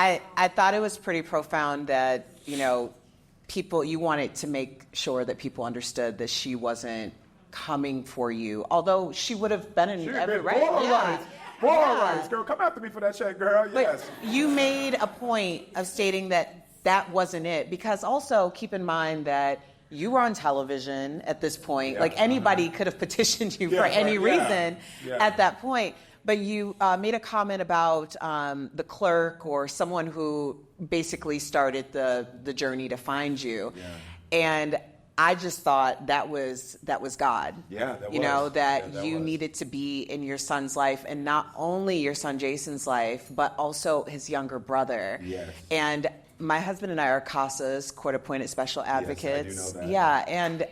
I thought it was pretty profound that, you wanted to make sure that people understood that she wasn't coming for you, although she would have been in every right. Rights, girl, come after me for that check, girl, yes. But you made a point of stating that wasn't it, because also keep in mind that you were on television at this point. Yeah. Like anybody could have petitioned you for any reason at that point. But you made a comment about the clerk or someone who basically started the journey to find you. Yeah. And I just thought that was God. Yeah, that was. That you needed to be in your son's life, and not only your son Jason's life, but also his younger brother. Yes. And my husband and I are CASA's court-appointed special advocates. Yes, I do know that. Yeah, and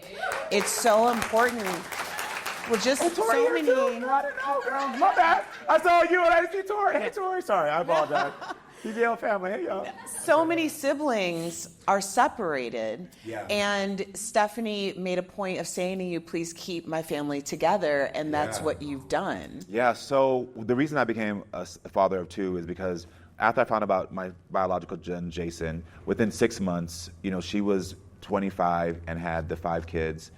it's so important. Well, just so many. Too? I didn't know, girl. My bad. I saw you and I didn't see Tori. Hey, Tori. Sorry, I apologize. PGL family. Hey, y'all. So many siblings are separated. Yeah. And Stephanie made a point of saying to you, please keep my family together. And that's what you've done. Yeah, so the reason I became a father of two is because after I found about my biological son, Jason, within 6 months, she was 25 and had the 5 kids.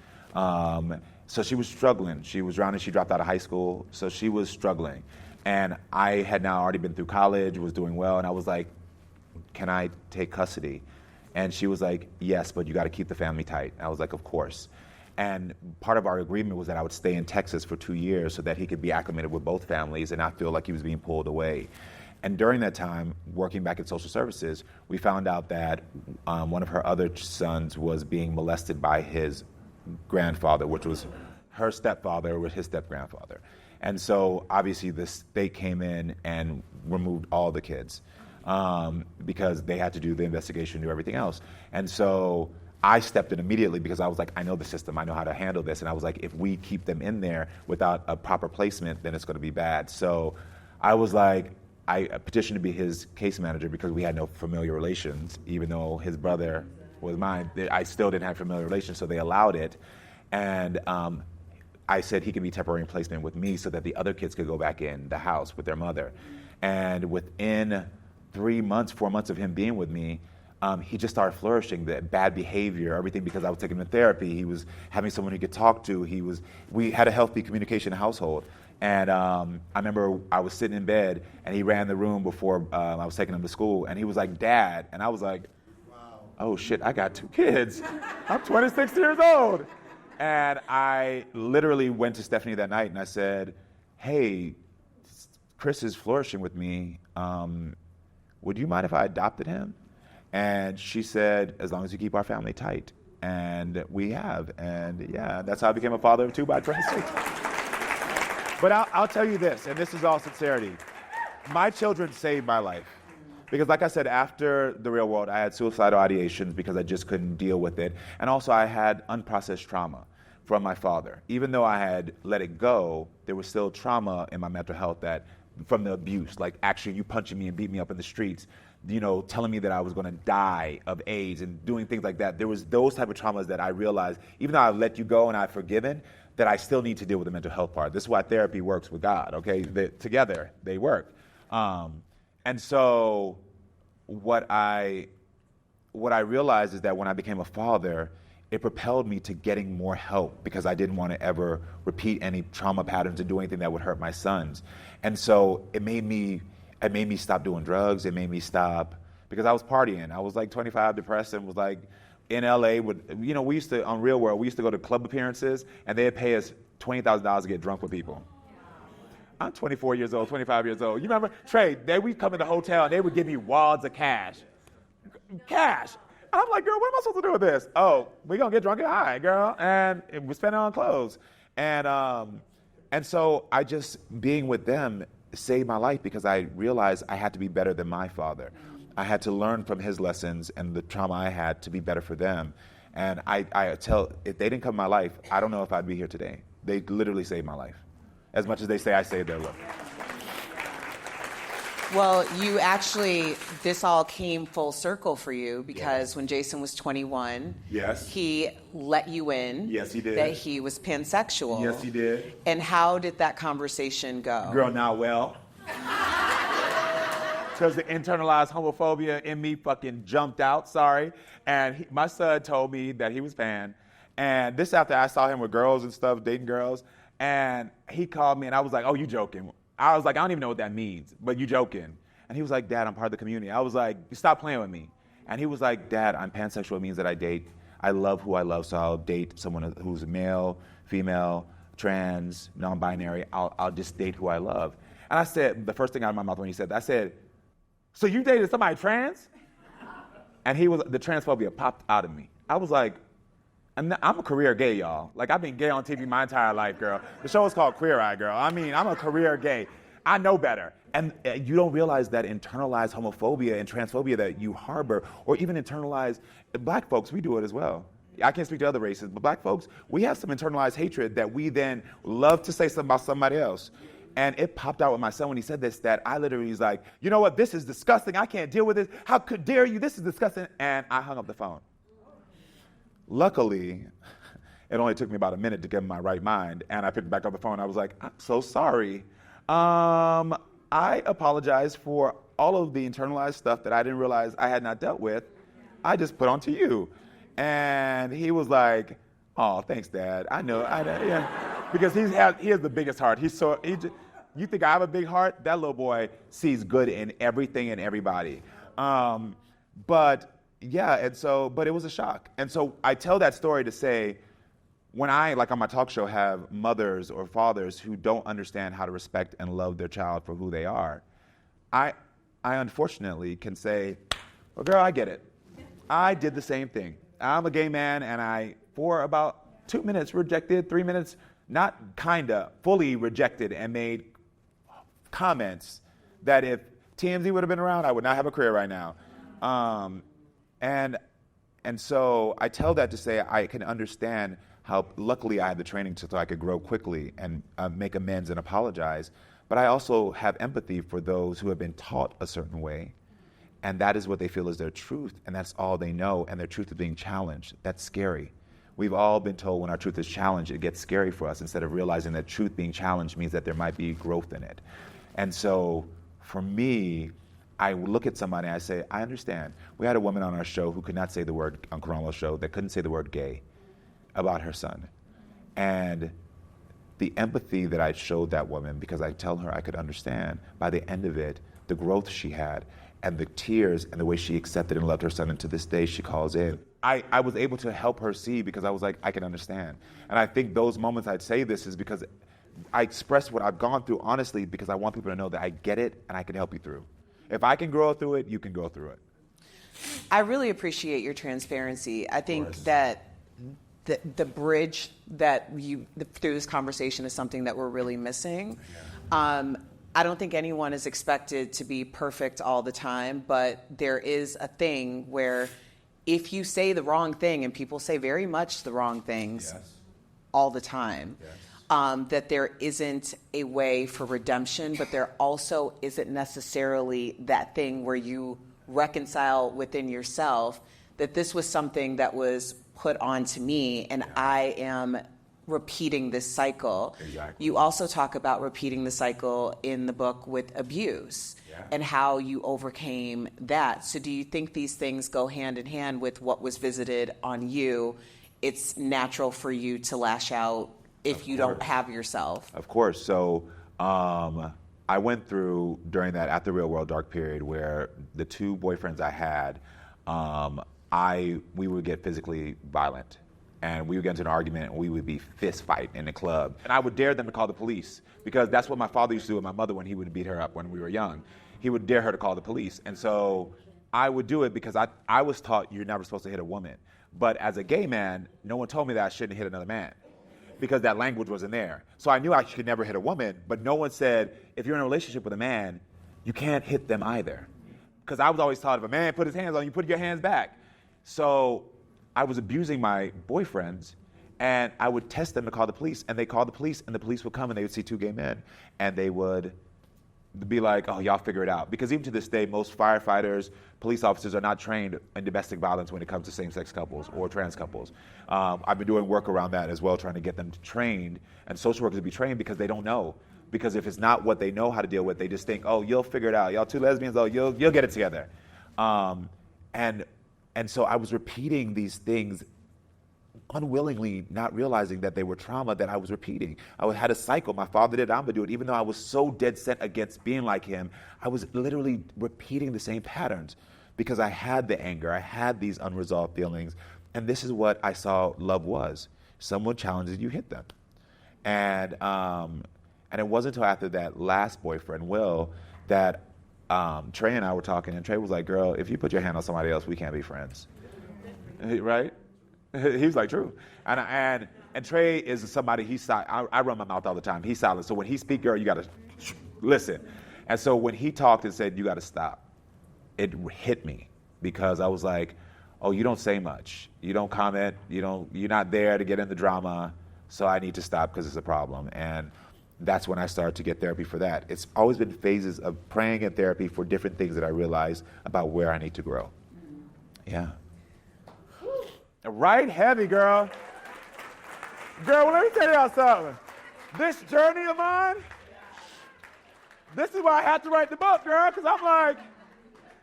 So she was struggling. She was drowning. She dropped out of high school. So she was struggling. And I had now already been through college, was doing well. And I was like, can I take custody? And she was like, yes, but you got to keep the family tight. I was like, of course. And part of our agreement was that I would stay in Texas for 2 years so that he could be acclimated with both families and not feel like he was being pulled away. And during that time, working back in social services, we found out that one of her other sons was being molested by his grandfather, which was her stepfather with his step-grandfather. And so obviously the state came in and removed all the kids because they had to do the investigation, do everything else. And so I stepped in immediately because I was like, I know the system, I know how to handle this. And I was like, if we keep them in there without a proper placement, then it's going to be bad. So I was like, I petitioned to be his case manager because we had no familiar relations, even though his brother was mine. I still didn't have familiar relations, so they allowed it. And I said he could be temporary placement with me so that the other kids could go back in the house with their mother. And within 4 months of him being with me, he just started flourishing, the bad behavior, everything, because I was taking him to therapy. He was having someone he could talk to. We had a healthy communication household. And I remember I was sitting in bed, and he ran the room before I was taking him to school, and he was like, "Dad," and I was like, "Wow. Oh shit, I got 2 kids. I'm 26 years old." And I literally went to Stephanie that night, and I said, "Hey, Chris is flourishing with me. Would you mind if I adopted him?" And she said, "As long as you keep our family tight." And we have. And yeah, that's how I became a father of 2 by 26. But I'll tell you this, and this is all sincerity. My children saved my life. Because like I said, after the real world, I had suicidal ideations because I just couldn't deal with it. And also I had unprocessed trauma from my father. Even though I had let it go, there was still trauma in my mental health that from the abuse, like actually you punching me and beating me up in the streets, telling me that I was going to die of AIDS and doing things like that. There was those type of traumas that I realized, even though I let you go and I've forgiven, that I still need to deal with the mental health part. This is why therapy works with God, okay? Together, they work. And so what I realized is that when I became a father, it propelled me to getting more help because I didn't want to ever repeat any trauma patterns and do anything that would hurt my sons. And so it made me stop doing drugs. It made me stop, because I was partying. I was like 25, depressed, and was like in LA we used to, on Real World, we used to go to club appearances and they'd pay us $20,000 to get drunk with people. I'm 24 years old, 25 years old. You remember, Trey, we'd come in the hotel and they would give me wads of cash. Cash. I'm like, girl, what am I supposed to do with this? Oh, we're going to get drunk and high, girl. And we spend it on clothes. And so I just, being with them saved my life because I realized I had to be better than my father. I had to learn from his lessons and the trauma I had to be better for them. And I tell, if they didn't come in my life, I don't know if I'd be here today. They literally saved my life. As much as they say I saved their life. Well, this all came full circle for you because when Jason was 21, yes, he let you in. Yes, he did. That he was pansexual. Yes, he did. And how did that conversation go? Girl, not well. Because the internalized homophobia in me fucking jumped out, sorry. And my son told me that he was pan. And this after I saw him with girls and stuff, dating girls. And he called me and I was like, "Oh, you joking?" I was like, "I don't even know what that means, but you joking." And he was like, "Dad, I'm part of the community." I was like, "Stop playing with me." And he was like, "Dad, I'm pansexual. It means that I love who I love, so I'll date someone who's male, female, trans, non-binary. I'll just date who I love." And I said, the first thing out of my mouth when he said that, I said, "So you dated somebody trans?" And the transphobia popped out of me. I was like, I'm a career gay, y'all. Like, I've been gay on TV my entire life, girl. The show is called Queer Eye, girl. I mean, I'm a career gay. I know better. And you don't realize that internalized homophobia and transphobia that you harbor, or even internalized, black folks, we do it as well. I can't speak to other races, but black folks, we have some internalized hatred that we then love to say something about somebody else. And it popped out with my son when he said this, that I literally was like, "You know what, this is disgusting. I can't deal with this. How could dare you? This is disgusting." And I hung up the phone. Luckily, it only took me about a minute to get in my right mind, and I picked back up the phone. I was like, "I'm so sorry. I apologize for all of the internalized stuff that I didn't realize I had not dealt with. I just put onto you." And he was like, "Oh, thanks, Dad. I know, yeah." Because he has the biggest heart. You think I have a big heart? That little boy sees good in everything and everybody. But it was a shock. And so I tell that story to say, when I, like on my talk show, have mothers or fathers who don't understand how to respect and love their child for who they are, I unfortunately can say, "Well, girl, I get it. I did the same thing. I'm a gay man, and I, for about 2 minutes, rejected, 3 minutes, not kinda, fully rejected, and made comments that if TMZ would have been around, I would not have a career right now." And so I tell that to say I can understand how luckily I had the training so I could grow quickly and make amends and apologize. But I also have empathy for those who have been taught a certain way, and that is what they feel is their truth, and that's all they know, and their truth is being challenged. That's scary. we've all been told when our truth is challenged, it gets scary for us, instead of realizing that truth being challenged means that there might be growth in it. And so for me, I look at somebody and I say, I understand. We had a woman on our show who could not say the word, on Karamo's show, that couldn't say the word gay about her son. And the empathy that I showed that woman, because I tell her I could understand, by the end of it, the growth she had, and the tears, and the way she accepted and loved her son, and to this day she calls in. I was able to help her see, because I was like, I can understand. And I think those moments I'd say this is because I express what I've gone through honestly, because I want people to know that I get it and I can help you through. If I can grow through it, you can go through it. I really appreciate your transparency. I think that the bridge that through this conversation is something that we're really missing. I don't think anyone is expected to be perfect all the time, but there is a thing where if you say the wrong thing, and people say very much the wrong things all the time, that there isn't a way for redemption, but there also isn't necessarily that thing where you reconcile within yourself that this was something that was put onto me, and I am repeating this cycle. Exactly. You also talk about repeating the cycle in the book with abuse and how you overcame that. So do you think these things go hand in hand with what was visited on you? It's natural for you to lash out if you don't have yourself. Of course. So I went through, during that At the Real World dark period, where the two boyfriends I had, we would get physically violent. And we would get into an argument, and we would be fist fight in the club. And I would dare them to call the police, because that's what my father used to do with my mother when he would beat her up when we were young. He would dare her to call the police. And so I would do it because I was taught you're never supposed to hit a woman. But as a gay man, no one told me that I shouldn't hit another man, because that language wasn't there. So I knew I could never hit a woman, but no one said, if you're in a relationship with a man, you can't hit them either. Because I was always taught, if a man put his hands on you, put your hands back. So I was abusing my boyfriends, and I would test them to call the police, and they called the police, and the police would come, and they would see two gay men, and they would be like, oh, y'all figure it out. Because even to this day, most firefighters, police officers are not trained in domestic violence when it comes to same-sex couples or trans couples. I've been doing work around that as well, trying to get them trained, and social workers to be trained, because they don't know. Because if it's not what they know how to deal with, they just think, oh, you'll figure it out. Y'all two lesbians, oh, you'll get it together. And so I was repeating these things unwillingly, not realizing that they were trauma that I was repeating. I had a cycle. My father did, I'm going to do it. Even though I was so dead set against being like him, I was literally repeating the same patterns, because I had the anger. I had these unresolved feelings. And this is what I saw love was. Someone challenges you, hit them. And it wasn't until after that last boyfriend, Will, that Trey and I were talking, and Trey was like, girl, if you put your hand on somebody else, we can't be friends. Right? He was like, true. And Trey is somebody, I run my mouth all the time. He's silent. So when he speaks, girl, you got to listen. And so when he talked and said, you got to stop, it hit me, because I was like, oh, you don't say much. You don't comment. You're not there to get in the drama. So I need to stop because it's a problem. And that's when I started to get therapy for that. It's always been phases of praying and therapy for different things that I realized about where I need to grow. Yeah. Right heavy, girl. Girl, well, let me tell y'all something. This journey of mine, this is why I had to write the book, girl, because I'm like,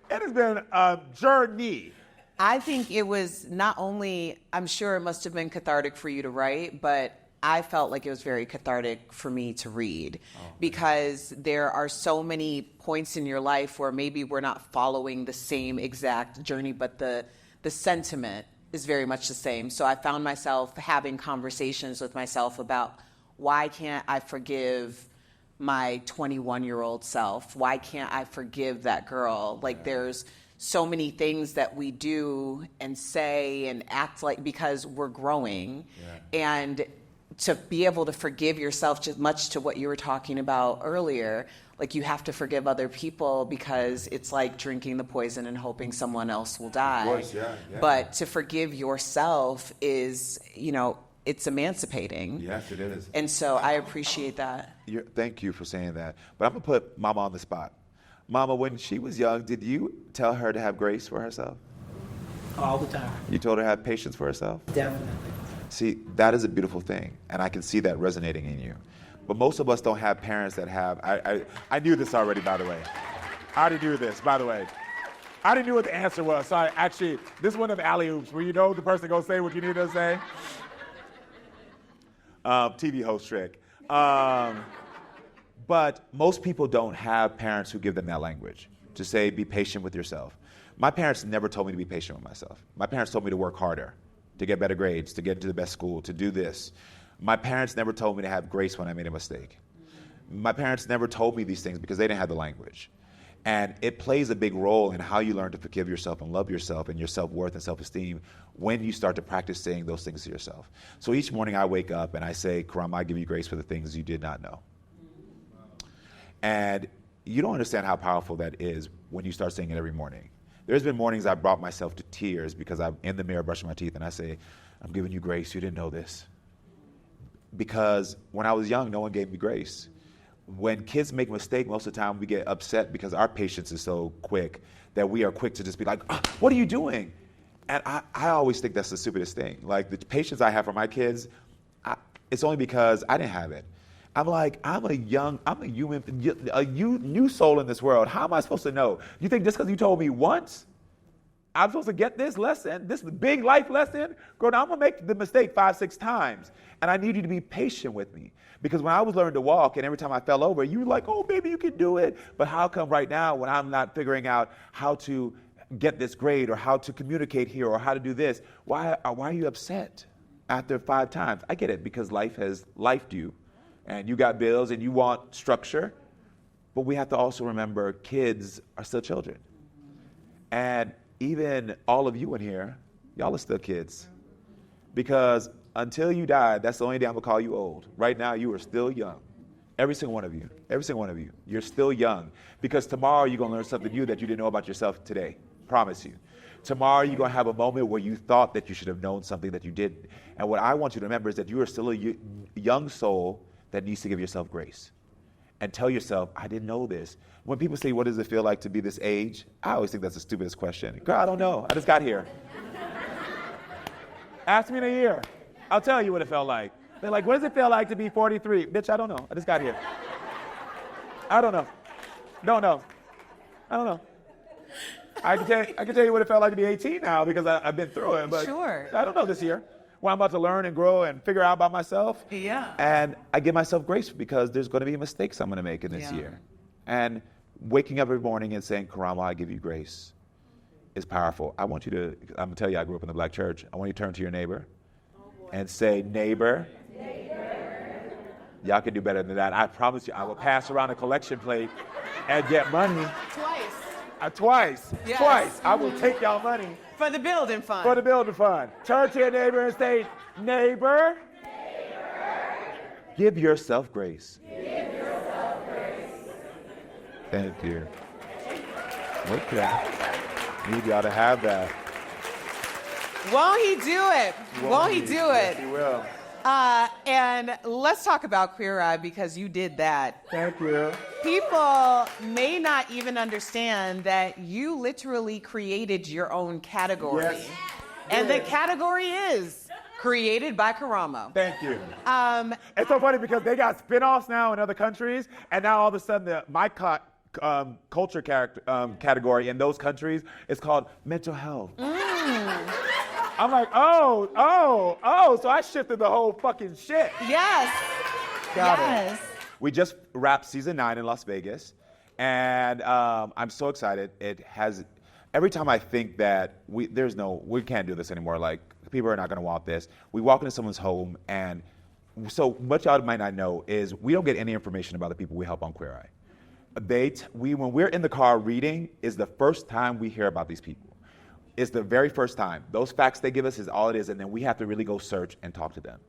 it has been a journey. I think it was not only, I'm sure it must have been cathartic for you to write, but I felt like it was very cathartic for me to read, because there are so many points in your life where maybe we're not following the same exact journey, but the sentiment is very much the same. So I found myself having conversations with myself about, why can't I forgive my 21-year-old self? Why can't I forgive that girl? Like, there's so many things that we do and say and act like, because we're growing. And to be able to forgive yourself, just much to what you were talking about earlier, like, you have to forgive other people, because it's like drinking the poison and hoping someone else will die. Of course, yeah. But to forgive yourself is, it's emancipating. Yes, it is. And so I appreciate that. Thank you for saying that. But I'm going to put Mama on the spot. Mama, when she was young, did you tell her to have grace for herself? All the time. You told her to have patience for herself? Definitely. See, that is a beautiful thing, and I can see that resonating in you. But most of us don't have parents that have, I knew this already, by the way. I already knew this, by the way. I already knew what the answer was, so actually, this is one of the alley-oops where you know the person gonna say what you need to say. TV host trick. But most people don't have parents who give them that language to say, be patient with yourself. My parents never told me to be patient with myself. My parents told me to work harder, to get better grades, to get into the best school, to do this. My parents never told me to have grace when I made a mistake. My parents never told me these things because they didn't have the language. And it plays a big role in how you learn to forgive yourself and love yourself and your self-worth and self-esteem when you start to practice saying those things to yourself. So each morning I wake up and I say, Karamo, I give you grace for the things you did not know. And you don't understand how powerful that is when you start saying it every morning. There's been mornings I've brought myself to tears because I'm in the mirror brushing my teeth and I say, I'm giving you grace, you didn't know this. Because when I was young, no one gave me grace. When kids make a mistake, most of the time we get upset because our patience is so quick that we are quick to just be like, what are you doing? And I always think that's the stupidest thing. Like the patience I have for my kids, it's only because I didn't have it. I'm like, I'm a human, a new soul in this world. How am I supposed to know? You think just because you told me once, I'm supposed to get this lesson, this big life lesson? Girl, now I'm going to make the mistake 5, 6 times. And I need you to be patient with me. Because when I was learning to walk and every time I fell over, you were like, oh, baby, you can do it. But how come right now when I'm not figuring out how to get this grade or how to communicate here or how to do this, why are you upset after 5 times? I get it, because life has lifed you. And you got bills and you want structure. But we have to also remember kids are still children. And even all of you in here, y'all are still kids. Because until you die, that's the only day I'm going to call you old. Right now, you are still young. Every single one of you. Every single one of you. You're still young. Because tomorrow, you're going to learn something new that you didn't know about yourself today. Promise you. Tomorrow, you're going to have a moment where you thought that you should have known something that you didn't. And what I want you to remember is that you are still a young soul that needs to give yourself grace. And tell yourself, I didn't know this. When people say, what does it feel like to be this age? I always think that's the stupidest question. Girl, I don't know. I just got here. Ask me in a year. I'll tell you what it felt like. They're like, what does it feel like to be 43? Bitch, I don't know. I just got here. I don't know. Don't know. I don't know. I can tell you what it felt like to be 18 now because I've been through it. But Sure. I don't know this year. Well, I'm about to learn and grow and figure out about myself. Yeah. And I give myself grace because there's going to be mistakes I'm going to make in this year. And waking up every morning and saying, Karamo, I give you grace is powerful. I want you to, I'm going to tell you, I grew up in the black church. I want you to turn to your neighbor and say, neighbor. Y'all can do better than that. I promise you, I will pass around a collection plate and get money. Twice. Yes. Twice. I will take y'all money. For the building fund. For the building fund. Turn to your neighbor and say, neighbor. Give yourself grace. Thank you. Look at that. Need y'all to have that. Won't he do it? Won't he do it? Yes, he will. And let's talk about Queer Eye because you did that. Thank you. People may not even understand that you literally created your own category. Yes. And the category is created by Karamo. Thank you. It's so funny because they got spin-offs now in other countries, and now all of a sudden my culture category in those countries is called mental health. I'm like, oh, so I shifted the whole fucking shit. Yes. Got yes. it. We just wrapped season 9 in Las Vegas, and I'm so excited. It has, every time I think that we can't do this anymore, like people are not gonna want this. We walk into someone's home, and so what y'all might not know is we don't get any information about the people we help on Queer Eye. When we're in the car reading is the first time we hear about these people. It's the very first time. Those facts they give us is all it is, and then we have to really go search and talk to them.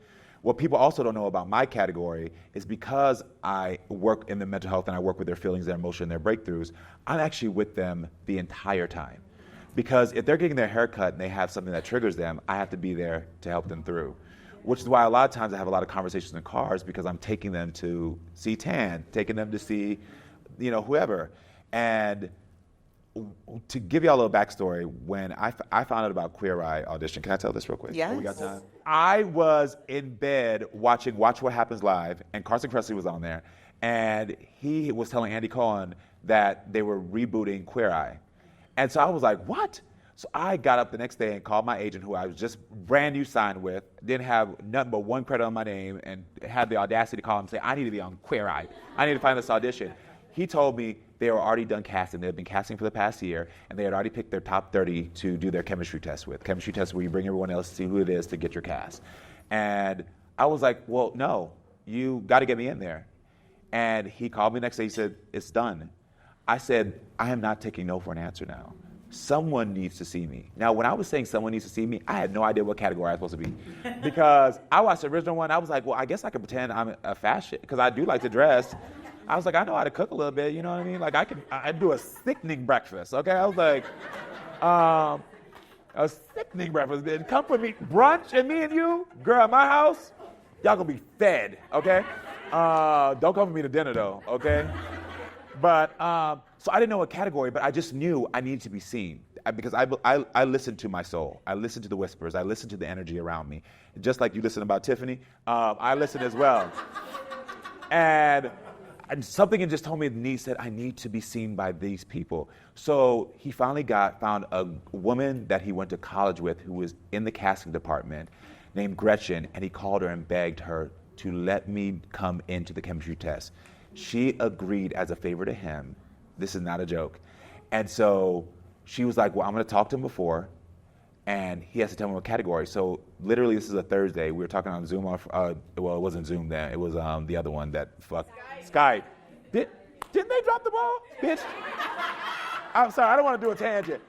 What people also don't know about my category is because I work in the mental health and I work with their feelings, their emotion, their breakthroughs, I'm actually with them the entire time. Because if they're getting their hair cut and they have something that triggers them, I have to be there to help them through. Which is why a lot of times I have a lot of conversations in cars because I'm taking them to see Tan, taking them to see, whoever. And to give y'all a little backstory, when I found out about Queer Eye audition, can I tell this real quick? Yes. We got time? I was in bed watching Watch What Happens Live, and Carson Kressley was on there, and he was telling Andy Cohen that they were rebooting Queer Eye. And so I was like, what? So I got up the next day and called my agent, who I was just brand new signed with, didn't have nothing but one credit on my name, and had the audacity to call him and say, I need to be on Queer Eye. I need to find this audition. He told me they were already done casting. They had been casting for the past year, and they had already picked their top 30 to do their chemistry test with. Chemistry test where you bring everyone else to see who it is to get your cast. And I was like, well, no, you got to get me in there. And he called me the next day. He said, it's done. I said, I am not taking no for an answer now. Someone needs to see me. Now, when I was saying someone needs to see me, I had no idea what category I was supposed to be. Because I watched the original one, I was like, well, I guess I could pretend I'm a fashion, because I do like to dress. I was like, I know how to cook a little bit, you know what I mean? Like, I do a sickening breakfast, okay? I was like, a sickening breakfast, bitch. Come for me, brunch, and me and you, girl, at my house, y'all gonna be fed, okay? Don't come for me to dinner, though, okay? But, so I didn't know what category, but I just knew I needed to be seen. Because I listened to my soul. I listened to the whispers. I listened to the energy around me. Just like you listen about Tiffany, I listened as well. And something had just told me, the said, I need to be seen by these people. So he finally found a woman that he went to college with who was in the casting department named Gretchen, and he called her and begged her to let me come into the chemistry test. She agreed as a favor to him. This is not a joke. And so she was like, well, I'm going to talk to him before, and he has to tell me what category. So literally, this is a Thursday. We were talking on Zoom. Well, it wasn't Zoom then. It was the other one that fucked. Skype. Didn't they drop the ball? Bitch. I'm sorry, I don't want to do a tangent.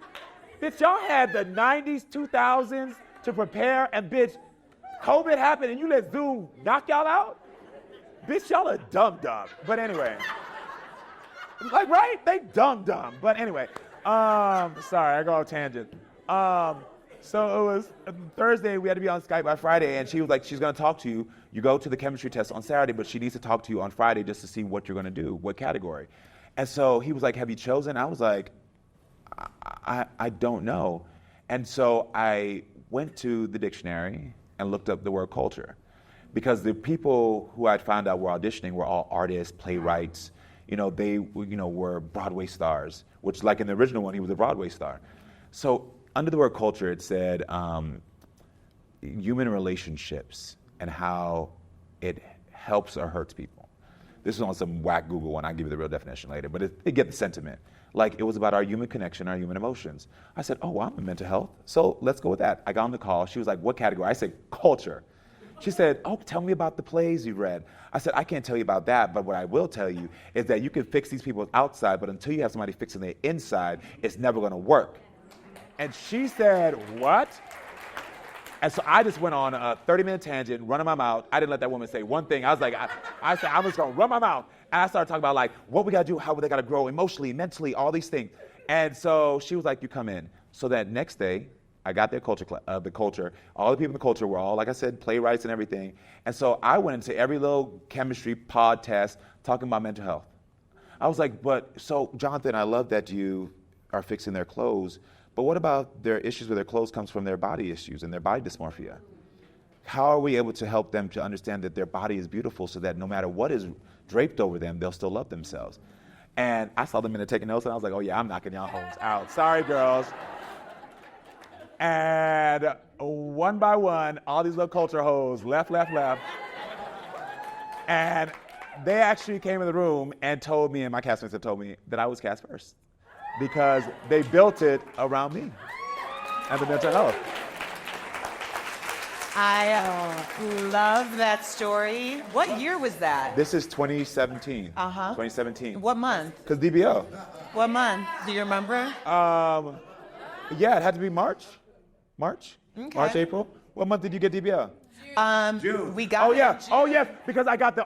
Bitch, y'all had the 90s, 2000s to prepare, and bitch, COVID happened and you let Zoom knock y'all out? Bitch, y'all are dumb. But anyway. Like, right? They dumb. But anyway. Sorry, I go off tangent. So it was Thursday, we had to be on Skype by Friday, and she was like, she's going to talk to you. You go to the chemistry test on Saturday, but she needs to talk to you on Friday just to see what you're going to do, what category. And so he was like, have you chosen? I was like, I don't know. And so I went to the dictionary and looked up the word culture, because the people who I'd found out were auditioning were all artists, playwrights. They were Broadway stars, which, like in the original one, he was a Broadway star. So under the word culture, it said human relationships and how it helps or hurts people. This is on some whack Google one. I'll give you the real definition later, but it get the sentiment. Like, it was about our human connection, our human emotions. I said, oh, well, I'm in mental health, so let's go with that. I got on the call. She was like, what category? I said, culture. She said, oh, tell me about the plays you read. I said, I can't tell you about that, but what I will tell you is that you can fix these people's outside, but until you have somebody fixing their inside, it's never going to work. And she said, what? And so I just went on a 30-minute tangent, running my mouth. I didn't let that woman say one thing. I was like, I said, I'm just going to run my mouth. And I started talking about, like, what we got to do, how they got to grow emotionally, mentally, all these things. And so she was like, you come in. So that next day, I got their culture, the culture. All the people in the culture were all, like I said, playwrights and everything. And so I went into every little chemistry pod test talking about mental health. I was like, so Jonathan, I love that you are fixing their clothes, but what about their issues with their clothes comes from their body issues and their body dysmorphia? How are we able to help them to understand that their body is beautiful so that no matter what is draped over them, they'll still love themselves? And I saw them in there taking notes, and I was like, oh yeah, I'm knocking y'all homes out. Sorry, girls. And one by one, all these little culture hoes left. And they actually came in the room and told me, and my castmates had told me, that I was cast first, because they built it around me and the mental health. I love that story. What year was that? This is 2017. 2017. What month? Because DBO. What month? Do you remember? Yeah, it had to be March. Okay. March, April. What month did you get DBL? June. We got yeah. it in June. Oh, yes, because I got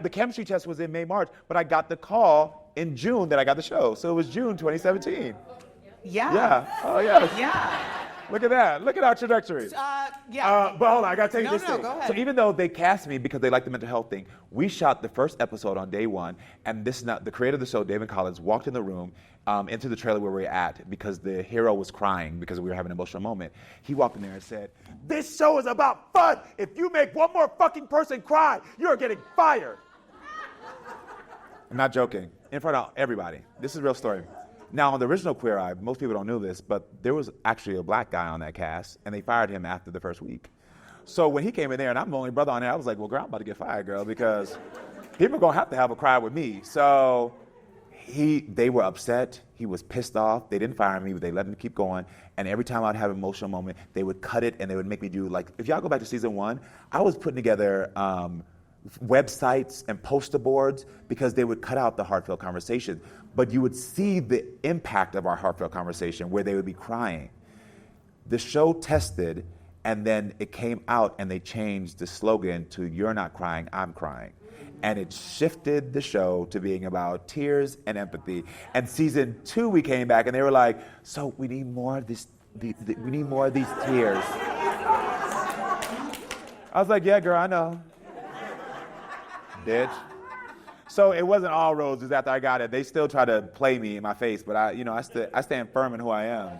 the chemistry test was in May, March, but I got the call in June that I got the show. So it was June 2017. Yeah. Yeah. Oh, yes. Yeah. Look at that. Look at our trajectory. Yeah. But hold on, I gotta tell you No, this no, thing. go ahead. So even though they cast me because they like the mental health thing, we shot the first episode on day one, and this is not the creator of the show, David Collins, walked in the room into the trailer where we were at because the hero was crying because we were having an emotional moment. He walked in there and said, "This show is about fun. If you make one more fucking person cry, you're getting fired." I'm not joking. In front of everybody. This is a real story. Now, on the original Queer Eye, most people don't know this, but there was actually a black guy on that cast, and they fired him after the first week. So when he came in there, and I'm the only brother on there, I was like, well, girl, I'm about to get fired, girl, because people are going to have a cry with me. So they were upset. He was pissed off. They didn't fire me, but they let him keep going. And every time I'd have an emotional moment, they would cut it, and they would make me do, like, if y'all go back to season 1, I was putting together websites and poster boards because they would cut out the heartfelt conversation. But you would see the impact of our heartfelt conversation where they would be crying. The show tested, and then it came out, and they changed the slogan to "You're not crying, I'm crying." And it shifted the show to being about tears and empathy. And season 2, we came back, and they were like, so we need more of this. We need more of these tears. I was like, yeah, girl, I know. Bitch. So it wasn't all roses after I got it. They still try to play me in my face, but I stand firm in who I am.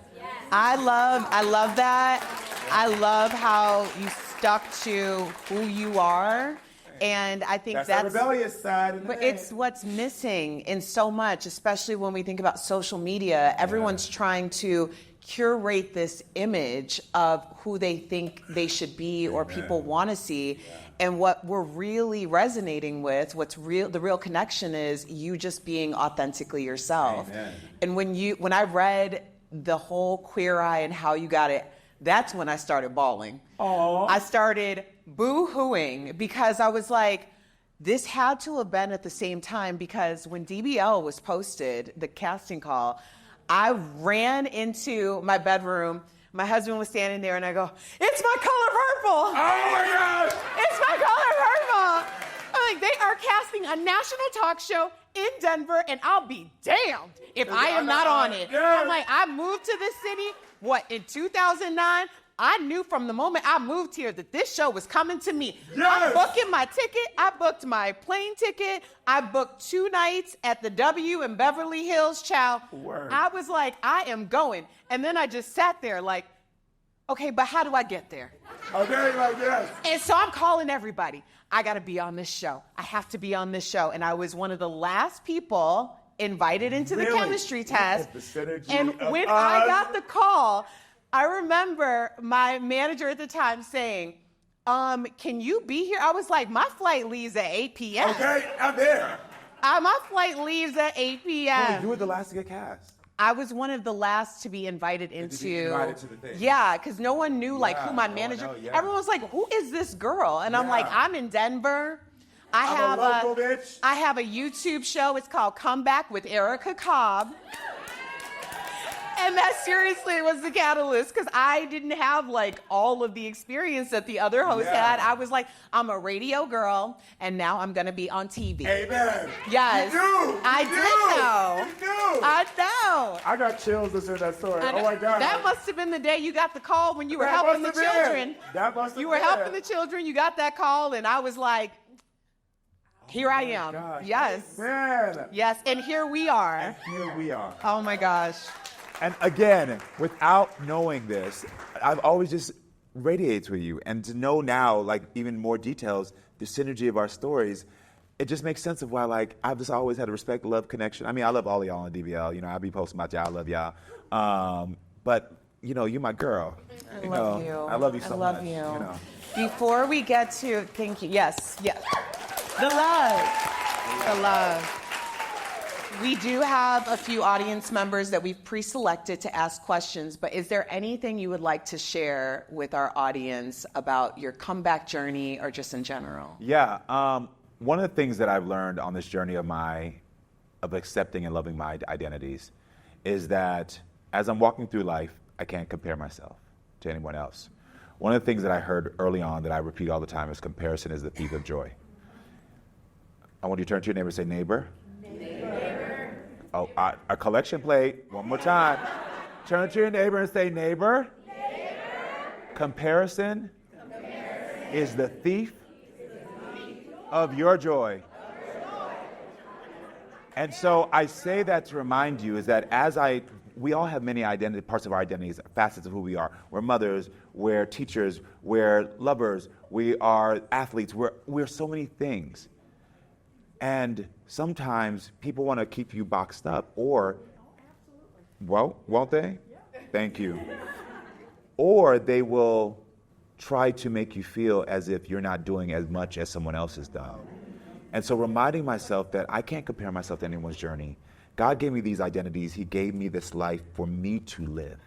I love that. I love how you stuck to who you are. And I think that's the rebellious side. But it's what's missing in so much, especially when we think about social media. Everyone's trying to curate this image of who they think they should be or people want to see. And what we're really resonating with, the real connection is you just being authentically yourself. Amen. And when I read the whole Queer Eye and how you got it, that's when I started bawling. Aww. I started boo-hooing because I was like, this had to have been at the same time, because when DBL was posted, the casting call, I ran into my bedroom. My husband was standing there, and I go, "It's my color purple." Oh my God! It's my color purple. I'm like, they are casting a national talk show in Denver, and I'll be damned if I am not on it. Yes. I'm like, I moved to this city, in 2009? I knew from the moment I moved here that this show was coming to me. Yes. I'm booking my ticket. I booked my plane ticket. I booked 2 nights at the W in Beverly Hills, child. Word. I was like, I am going. And then I just sat there like, okay, but how do I get there? Okay, like yes. And so I'm calling everybody. I got to be on this show. I have to be on this show. And I was one of the last people invited into the chemistry test. The synergy And of when us. I got the call, I remember my manager at the time saying, can you be here? I was like, my flight leaves at 8 p.m. Okay, I'm there. My flight leaves at 8 p.m. Wait, you were the last to get cast. I was one of the last to be invited into. Invited to the thing. Yeah, because no one knew who my manager. no, yeah. Everyone was like, "Who is this girl?" And I'm Yeah. like, "I'm in Denver. I'm a local bitch." I have a YouTube show. It's called Comeback with Erica Cobb." And that seriously was the catalyst, because I didn't have all of the experience that the other hosts had. I was like, I'm a radio girl, and now I'm going to be on TV. Amen. Yes. You knew. I did know. You knew. I know. I got chills listening to that story. Oh my God. That must have been the day you got the call when you were That helping the must have been. children. That must have You were been. helping the children. You got that call, and I was like, here I am. Gosh. Yes. Man. Yes, and here we are. Here we are. Oh my gosh. And again, without knowing this, I've always just radiates with you. And to know now, even more details, the synergy of our stories, it just makes sense of why, I've just always had a respect, love, connection. I mean, I love all of y'all on DBL. I'll be posting about y'all. I love y'all. But, you're my girl. I love you. I love you so much. I love you. Before we get to, thank you. Yes. The love. We do have a few audience members that we've pre-selected to ask questions, but is there anything you would like to share with our audience about your comeback journey or just in general? Yeah. One of the things that I've learned on this journey of accepting and loving my identities is that as I'm walking through life, I can't compare myself to anyone else. One of the things that I heard early on that I repeat all the time is comparison is the thief of joy. I want you to turn to your neighbor and say, neighbor. Oh, a collection plate. One more time. Turn to your neighbor and say, neighbor. Comparison is the thief of your joy. And so I say that to remind you is that we all have many parts of our identities, facets of who we are. We're mothers, we're teachers, we're lovers, we are athletes, we're so many things. And sometimes people want to keep you boxed up, or, well, won't they? Thank you. Or they will try to make you feel as if you're not doing as much as someone else has done. And so reminding myself that I can't compare myself to anyone's journey. God gave me these identities. He gave me this life for me to live.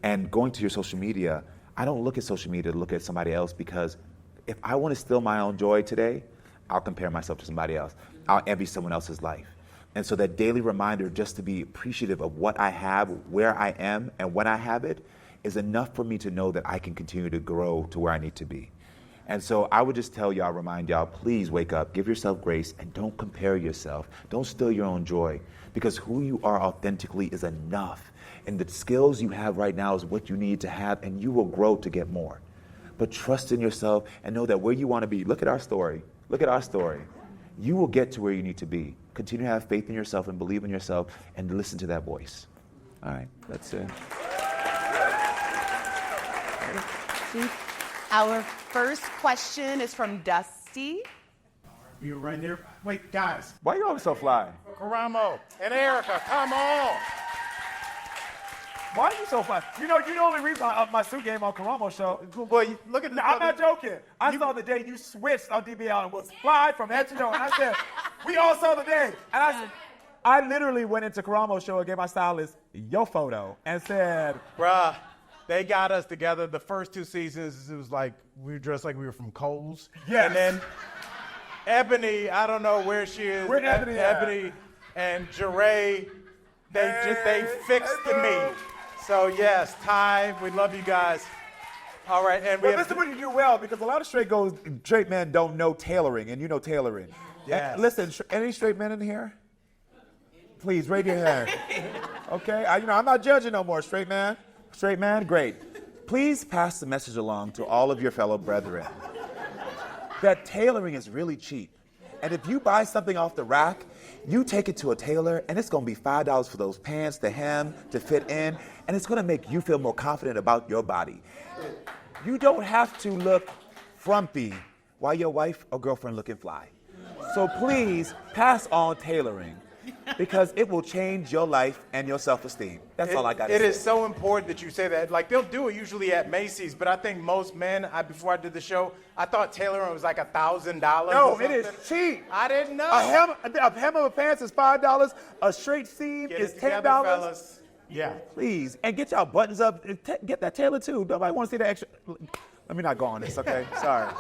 And going to your social media, I don't look at social media to look at somebody else, because if I want to steal my own joy today, I'll compare myself to somebody else. I'll envy someone else's life. And so that daily reminder just to be appreciative of what I have, where I am, and when I have it is enough for me to know that I can continue to grow to where I need to be. And so I would just remind y'all, please wake up, give yourself grace, and don't compare yourself. Don't steal your own joy, because who you are authentically is enough. And the skills you have right now is what you need to have, and you will grow to get more. But trust in yourself and know that where you want to be, look at our story. You will get to where you need to be. Continue to have faith in yourself and believe in yourself and listen to that voice. All right, that's it. Our first question is from Dusty. You're right there. Wait, guys. Why are you always so fly? Karamo and Erica, come on. Why are you so fly? You know the only reason my suit game on Karamo show. Boy, look at the. I'm not joking. I saw the day you switched on DBL and was fly from head to toe. And I said, we all saw the day. And I literally went into Karamo's show and gave my stylist your photo and said, Bruh, they got us together. The first 2 seasons, it was like we were dressed like we were from Kohl's. Yes. And then Ebony, I don't know where she is. Where'd Ebony at? Ebony and Jeray, they fixed me. So yes, Ty, we love you guys. All right, and this is what you do well, because a lot of straight men don't know tailoring, and you know tailoring. Yes. Listen, any straight men in here? Please raise your hand. Okay, I'm not judging no more. Straight man, great. Please pass the message along to all of your fellow brethren that tailoring is really cheap. And if you buy something off the rack, you take it to a tailor, and it's going to be $5 for those pants, the hem, to fit in, and it's going to make you feel more confident about your body. You don't have to look frumpy while your wife or girlfriend looking fly. So please pass on tailoring, because it will change your life and your self-esteem. That's all I got to say. It is so important that you say that. Like, they'll do it usually at Macy's, but I think most men, before I did the show, I thought tailoring was like $1,000. No, it is cheap. I didn't know. A hem of pants is $5. A straight seam is $10. Fellas. Yeah, please. And get y'all buttons up. Get that tailor, too. Nobody wants to see the extra. Let me not go on this, okay? Sorry.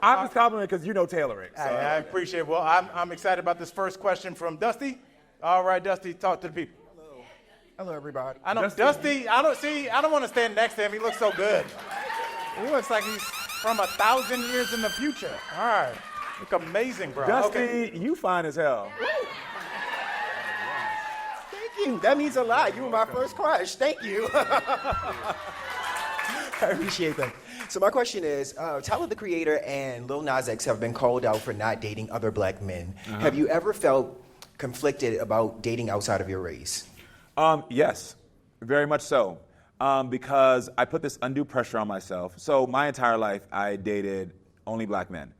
I'm just complimenting because you know tailoring. So. I appreciate it. Well, I'm excited about this first question from Dusty. All right, Dusty, talk to the people. Hello, everybody. I don't want to stand next to him. He looks so good. He looks like he's from 1,000 years in the future. All right. Look amazing, bro. Dusty, you fine as hell. Thank you. That means a lot. You were my first crush. Thank you. I appreciate that. So my question is, Tyler, the Creator, and Lil Nas X have been called out for not dating other black men. Uh-huh. Have you ever felt conflicted about dating outside of your race? Yes, very much so. Because I put this undue pressure on myself. So my entire life, I dated only black men.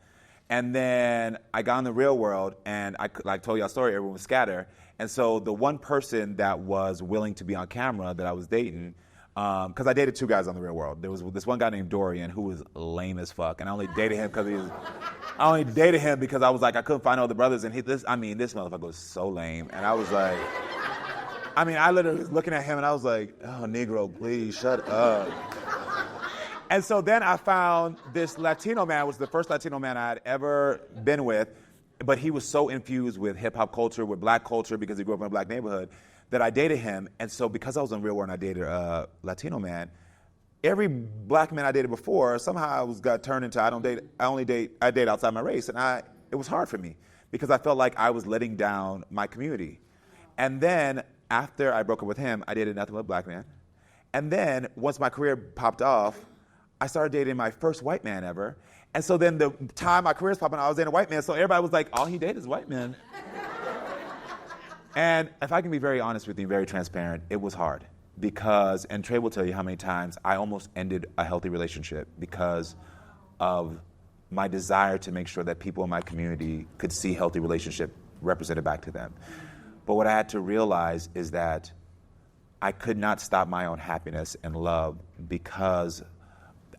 And then I got in the real world, and I told you a story, everyone was scatter. And so the one person that was willing to be on camera that I was dating, because I dated 2 guys on the real world. There was this one guy named Dorian who was lame as fuck, and I only dated him because I was like, I couldn't find no other brothers, and this motherfucker was so lame, and I was like, I literally was looking at him, and I was like, oh, Negro, please shut up. And so then I found this Latino man, was the first Latino man I had ever been with, but he was so infused with hip hop culture, with black culture, because he grew up in a black neighborhood, that I dated him. And so because I was in real world and I dated a Latino man, every black man I dated before, somehow got turned into I date outside my race. And it was hard for me because I felt like I was letting down my community. And then after I broke up with him, I dated nothing but a black man. And then once my career popped off, I started dating my first white man ever. And so then the time my career's popping, I was dating a white man, so everybody was like, all he dated is white men. And if I can be very honest with you, very transparent, it was hard. Because, and Trey will tell you how many times I almost ended a healthy relationship because of my desire to make sure that people in my community could see healthy relationship represented back to them. But what I had to realize is that I could not stop my own happiness and love because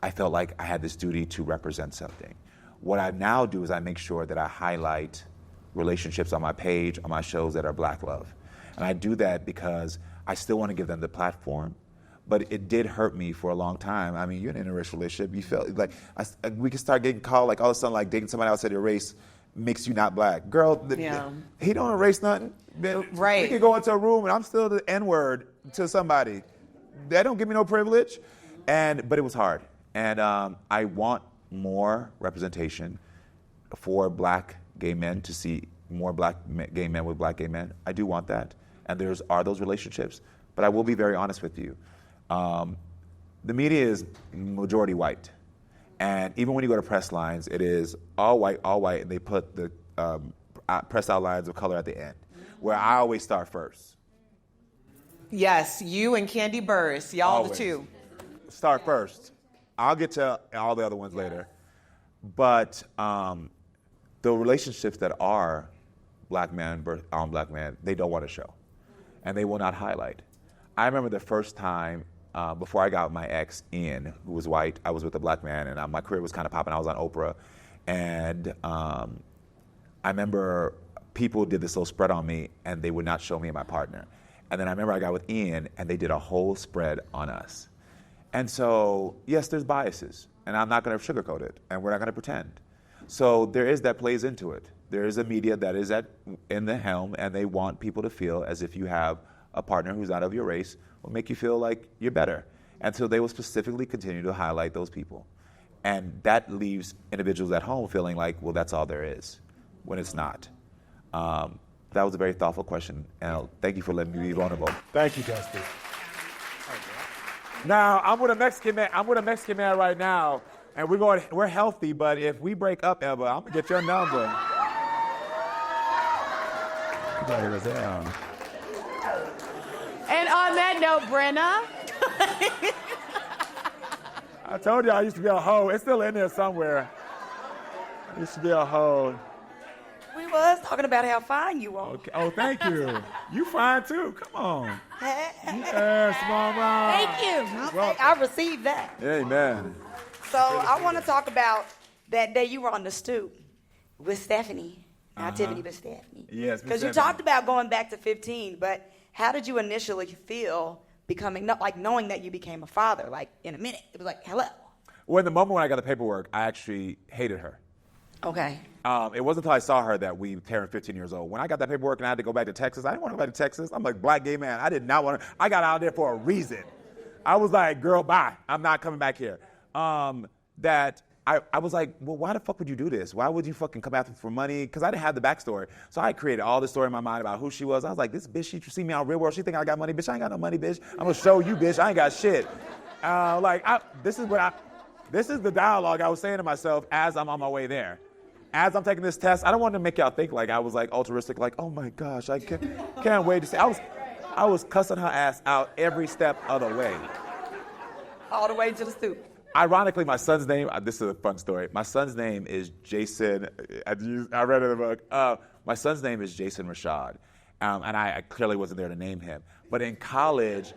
I felt like I had this duty to represent something. What I now do is I make sure that I highlight relationships on my page, on my shows that are Black love. And I do that because I still want to give them the platform, but it did hurt me for a long time. I mean, you're in an interracial relationship. You felt like we could start getting called like all of a sudden like dating somebody outside your race makes you not Black. Girl, he don't erase nothing. Right. We could go into a room and I'm still the N-word to somebody. That don't give me no privilege. But it was hard. And I want more representation for Black gay men, to see more Black gay men with Black gay men. I do want that. And are those relationships. But I will be very honest with you. The media is majority white. And even when you go to press lines, it is all white, and they put the press out lines of color at the end, where I always start first. Yes, you and Candy Burris, y'all Always. the two. Start first. I'll get to all the other ones later. But the relationships that are Black man on Black man, they don't want to show. And they will not highlight. I remember the first time, before I got my ex, Ian, who was white, I was with a Black man, and my career was kind of popping. I was on Oprah. And I remember people did this little spread on me, and they would not show me and my partner. And then I remember I got with Ian, and they did a whole spread on us. And so, yes, there's biases, and I'm not going to sugarcoat it, and we're not going to pretend. So there is that plays into it. There is a media that is in the helm, and they want people to feel as if you have a partner who's not of your race will make you feel like you're better. And so they will specifically continue to highlight those people. And that leaves individuals at home feeling like, well, that's all there is, when it's not. That was a very thoughtful question, and thank you for letting me be vulnerable. Thank you, Dusty. Now, I'm with a Mexican man right now, and we're healthy, but if we break up ever, I'm gonna get your number. And on that note, Brenna. I told you I used to be a hoe. It's still in there somewhere. I used to be a hoe. We was talking about how fine you are. Okay. Oh, thank you. You fine too. Come on. Yes, mama. Thank you. Well, I received that. Amen. So I want to talk about that day you were on the stoop with Stephanie. Not Tiffany, but Stephanie. Yes, because you talked about going back to 15, but how did you initially feel knowing that you became a father? Like in a minute, it was like, hello. Well, in the moment when I got the paperwork, I actually hated her. Okay. It wasn't until I saw her that we turned 15 years old. When I got that paperwork and I had to go back to Texas, I didn't want to go back to Texas. I'm like, Black gay man. I did not want to. I got out there for a reason. I was like, girl, bye. I'm not coming back here. I was like, well, why the fuck would you do this? Why would you fucking come after me for money? Because I didn't have the backstory. So I created all this story in my mind about who she was. I was like, this bitch, she see me out real world. She think I got money. Bitch, I ain't got no money, bitch. I'm going to show you, bitch. I ain't got shit. This is the dialogue I was saying to myself as I'm on my way there. As I'm taking this test, I don't want to make y'all think like I was like altruistic, like, oh my gosh, I can't wait to see. I was cussing her ass out every step of the way. All the way to the stoop. Ironically, my son's name, this is a fun story. My son's name is Jason, I read it in the book. My son's name is Jason Rashad, and I clearly wasn't there to name him. But in college,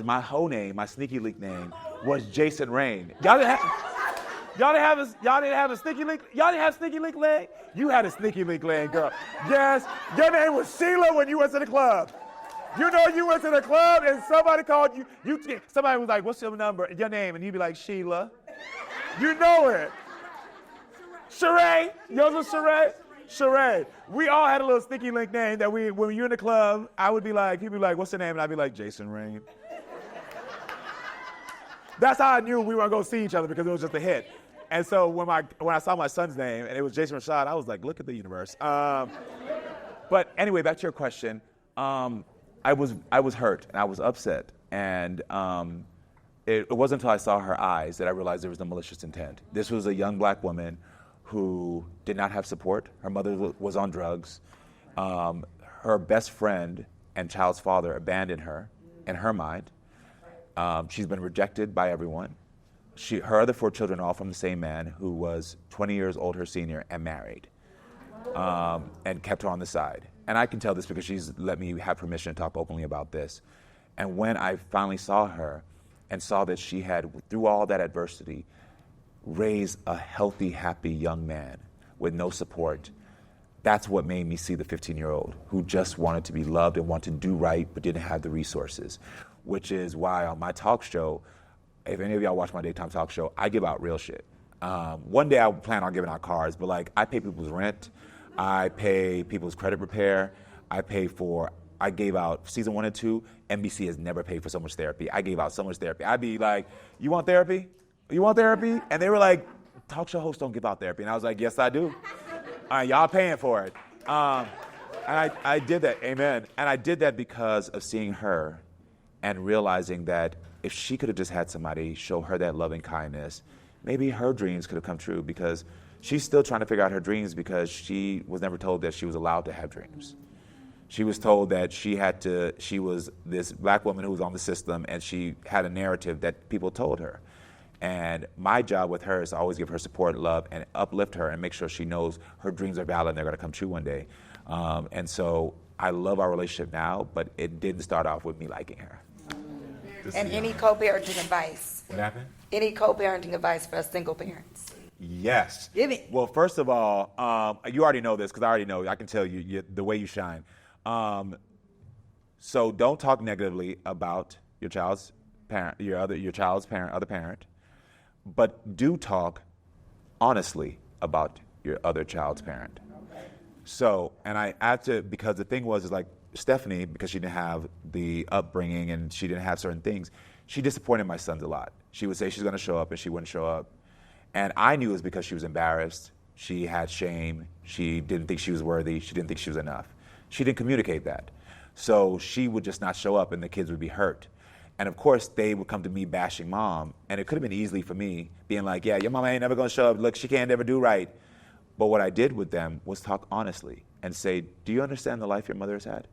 my whole name, my sneaky leak name, was Jason Rain. Y'all didn't have a sneaky link? Y'all didn't have sneaky link leg? You had a sneaky link leg, girl. Yes, your name was Sheila when you went to the club. You know you went to the club and somebody called you. Somebody was like, what's your number, your name? And you'd be like, Sheila. You know it. Sheree. Yours was Sheree? Sheree. We all had a little sneaky link name that when we were in the club, I would be like, he'd be like, what's your name? And I'd be like, Jason Rain. That's how I knew we weren't going to see each other because it was just a hit. And so when I saw my son's name and it was Jason Rashad, I was like, look at the universe. But anyway, back to your question. I was hurt and I was upset. And it wasn't until I saw her eyes that I realized there was no malicious intent. This was a young black woman who did not have support. Her mother was on drugs. Her best friend and child's father abandoned her, in her mind. She's been rejected by everyone. Her other 4 children are all from the same man who was 20 years old, her senior, and married, and kept her on the side. And I can tell this because she's let me have permission to talk openly about this. And when I finally saw her and saw that she had, through all that adversity, raised a healthy, happy young man with no support, that's what made me see the 15-year-old who just wanted to be loved and wanted to do right but didn't have the resources, which is why on my talk show, if any of y'all watch my daytime talk show, I give out real shit. One day I plan on giving out cars, but like I pay people's rent, I pay people's credit repair, I gave out season 1 and 2, NBC has never paid for so much therapy. I gave out so much therapy. I'd be like, you want therapy? You want therapy? And they were like, talk show hosts don't give out therapy. And I was like, yes, I do. Y'all paying for it. And I did that, amen. And I did that because of seeing her and realizing that if she could have just had somebody show her that loving kindness, maybe her dreams could have come true, because she's still trying to figure out her dreams because she was never told that she was allowed to have dreams. She was told that she was this black woman who was on the system, and she had a narrative that people told her. And my job with her is to always give her support, love, and uplift her and make sure she knows her dreams are valid and they're going to come true one day. And so I love our relationship now, but it didn't start off with me liking her. And any co-parenting advice? What happened? Any co-parenting advice for single parents? Yes. Give me. Well, first of all, you already know this because I already know. I can tell you the way you shine. So don't talk negatively about your child's parent, your child's parent, other parent, but do talk honestly about your other child's parent. So, and I had to, because the thing was like Stephanie, because she didn't have the upbringing and she didn't have certain things, she disappointed my sons a lot. She would say she's going to show up and she wouldn't show up. And I knew it was because she was embarrassed. She had shame. She didn't think she was worthy. She didn't think she was enough. She didn't communicate that. So she would just not show up and the kids would be hurt. And of course, they would come to me bashing mom. And it could have been easily for me being like, yeah, your mama ain't never going to show up. Look, she can't ever do right. But what I did with them was talk honestly and say, do you understand the life your mother has had?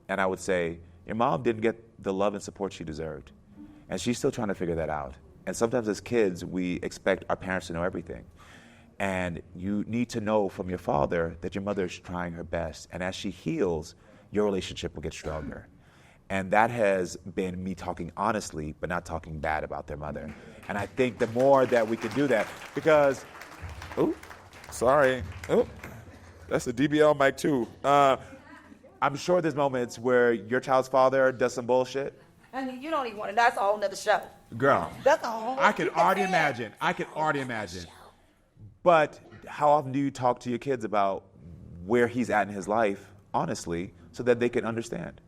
And I would say, your mom didn't get the love and support she deserved. And she's still trying to figure that out. And sometimes as kids, we expect our parents to know everything. And you need to know from your father that your mother is trying her best. And as she heals, your relationship will get stronger. And that has been me talking honestly, but not talking bad about their mother. And I think the more that we can do that, because, that's a DBL mic too. I'm sure there's moments where your child's father does some bullshit. And you don't even want to, that's a whole nother show. Girl, That's a whole I can already imagine. But how often do you talk to your kids about where he's at in his life, honestly, so that they can understand?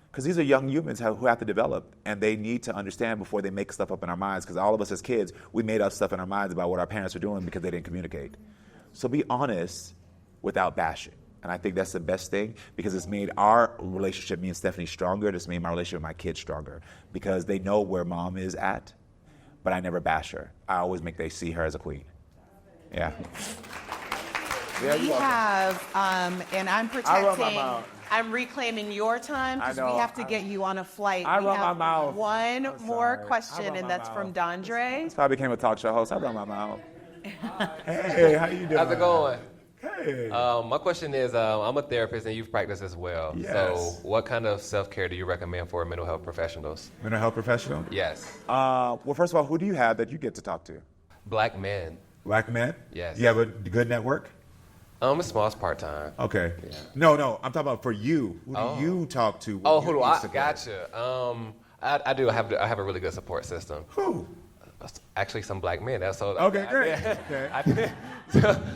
Because these are young humans who have to develop, and they need to understand before they make stuff up in our minds, because all of us as kids, we made up stuff in our minds about what our parents were doing because they didn't communicate. So be honest without bashing. And I think that's the best thing, because it's made our relationship, me and Stephanie, stronger. It's made my relationship with my kids stronger, because they know where mom is at, but I never bash her. I always make they see her as a queen. Yeah. We have, and I'm I run my protecting, mouth. I'm reclaiming your time because I know. we have to get you on a flight. I We run my have mouth. one I'm more sorry. I question, run and my that's from mouth. Dondre. So I became a talk show host. I run my mouth. Hey, how you doing? How's it going? Hey. My question is, I'm a therapist and you've practiced as well. Yes. So what kind of self-care do you recommend for mental health professionals? Mental health professional? Yes. Well, first of all, who do you have that you get to talk to? Black men. Black men? Yes. Do you have a good network? It's small, it's part-time. Okay. Yeah. No, I'm talking about for you. Who do you talk to? Oh, who do I? Gotcha. I do. I have a really good support system. Who? Actually, some black men. That's all. Okay, great. Okay.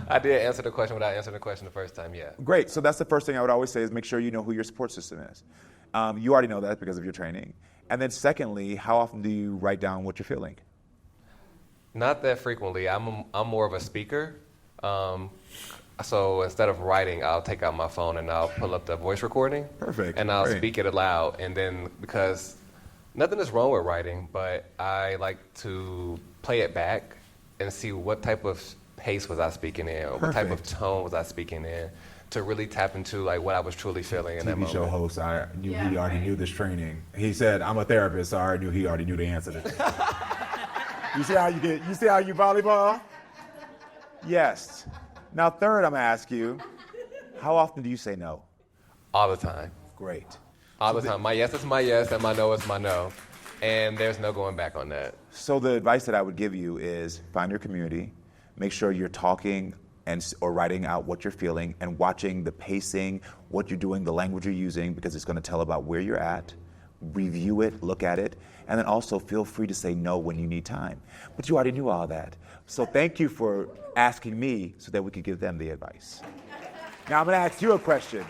I did answer the question without answering the question the first time. Yeah. Great. So that's the first thing I would always say is make sure you know who your support system is. You already know that because of your training. And then secondly, how often do you write down what you're feeling? Not that frequently. I'm more of a speaker. So instead of writing, I'll take out my phone and I'll pull up the voice recording. Perfect. And I'll Great. speak it aloud. And then because Nothing is wrong with writing, but I like to play it back and see what type of pace was I speaking in, or what type of tone was I speaking in, to really tap into like what I was truly feeling in that moment. TV show host, I knew he already knew this training. He said, "I'm a therapist, so I already knew he already knew the answer to this." You see how you volleyball? Yes. Now, third, I'm gonna ask you, how often do you say no? All the time. Great. All the time. My yes is my yes, and my no is my no. And there's no going back on that. So the advice that I would give you is find your community, make sure you're talking or writing out what you're feeling, and watching the pacing, what you're doing, the language you're using, because it's going to tell about where you're at. Review it, look at it, and then also feel free to say no when you need time. But you already knew all that. So thank you for asking me so that we could give them the advice. Now I'm going to ask you a question.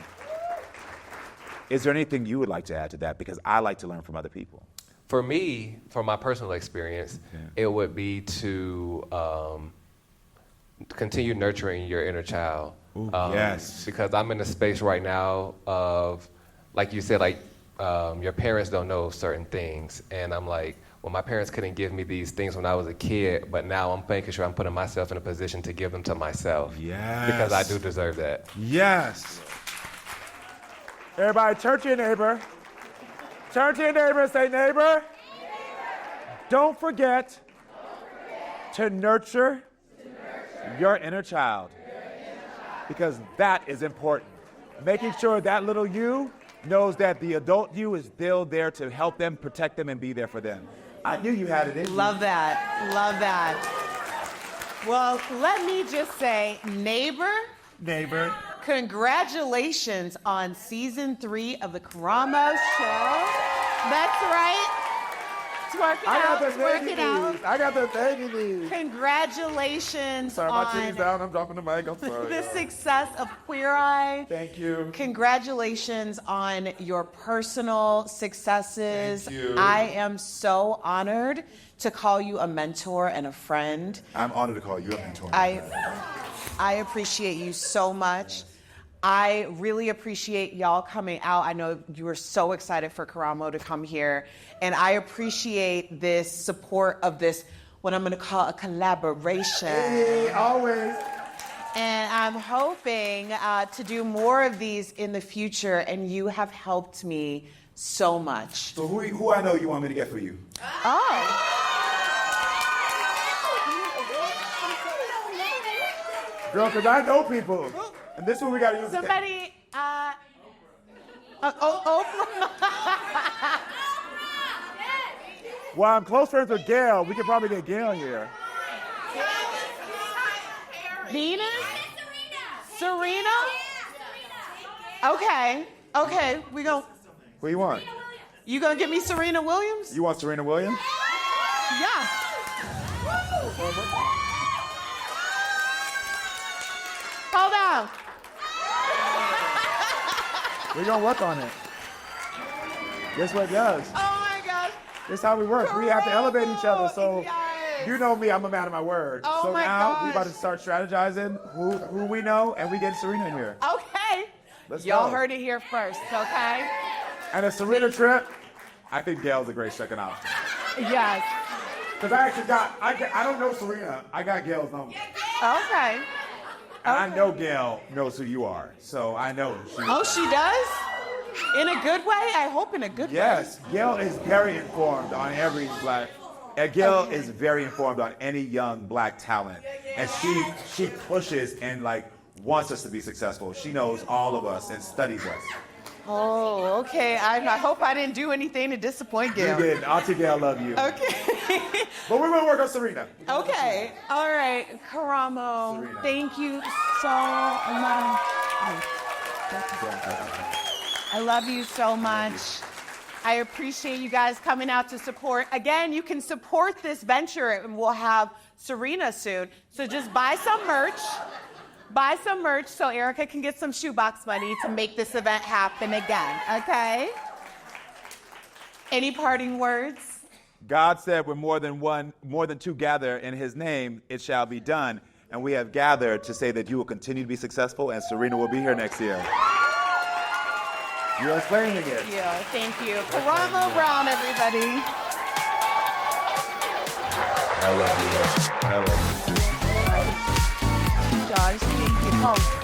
Is there anything you would like to add to that? Because I like to learn from other people. For me, from my personal experience, it would be to continue nurturing your inner child. Ooh, yes. Because I'm in a space right now of, like you said, like your parents don't know certain things. And I'm like, well, my parents couldn't give me these things when I was a kid, but now I'm making sure I'm putting myself in a position to give them to myself. Yes. Because I do deserve that. Yes. Everybody, turn to your neighbor. Turn to your neighbor and say, neighbor. Don't forget to nurture your inner child. Because that is important. Making sure that little you knows that the adult you is still there to help them, protect them, and be there for them. I knew you had it in you. Love that. Love that. Well, let me just say, neighbor, congratulations on season 3 of the Karamo show. That's right. Twerk it out. Twerk it out. I got the thank Congratulations Sorry, my on team's down. I'm dropping the mic. I'm sorry. the success of Queer Eye. Thank you. Congratulations on your personal successes. Thank you. I am so honored to call you a mentor and a friend. I'm honored to call you a mentor. I appreciate you so much. I really appreciate y'all coming out. I know you were so excited for Karamo to come here. And I appreciate this support of this, what I'm going to call a collaboration. Hey, always. And I'm hoping to do more of these in the future. And you have helped me so much. So who I know you want me to get for you? Oh. Girl, because I know people. And this is what we got to use. Somebody, Oprah. Well, I'm close friends with Gail. We could probably get Gail here. Venus? Serena? Okay, we go. Who you want? You gonna give me Serena Williams? You want Serena Williams? Yeah. Hold on. We're going to work on it. Guess what it does? Oh my gosh. This is how we work. We have to elevate each other. So Yes. you know me, I'm a man of my word. Oh so my now gosh. we about to start strategizing who we know, and we get Serena in here. Okay. Let's Y'all go. heard it here first, okay? And a Serena trip, I think Gail's a great second option. Yes. Because I actually I don't know Serena. I got Gail's number. Okay. And I know Gail knows who you are. So I know. Oh, she does? In a good way? I hope in a good way. Yes. Gail is very informed on every black. Gail is very informed on any young black talent. And she pushes and wants us to be successful. She knows all of us and studies us. Oh, okay. I hope I didn't do anything to disappoint Gail. You did. Auntie Gail love you. Okay. But we're going to work on Serena. Okay. All right. Karamo, Serena. thank you so much. I love you so much. I appreciate you guys coming out to support. Again, you can support this venture, and we'll have Serena soon. So just buy some merch. Buy some merch so Erica can get some shoebox money to make this event happen again, okay? Any parting words? God said, "We're more than two gather in his name, it shall be done." And we have gathered to say that you will continue to be successful, and Serena will be here next year. You're claiming it. Yeah, thank you. Karamo Brown, everybody. I love you. I love you. Josh, thank you. Oh.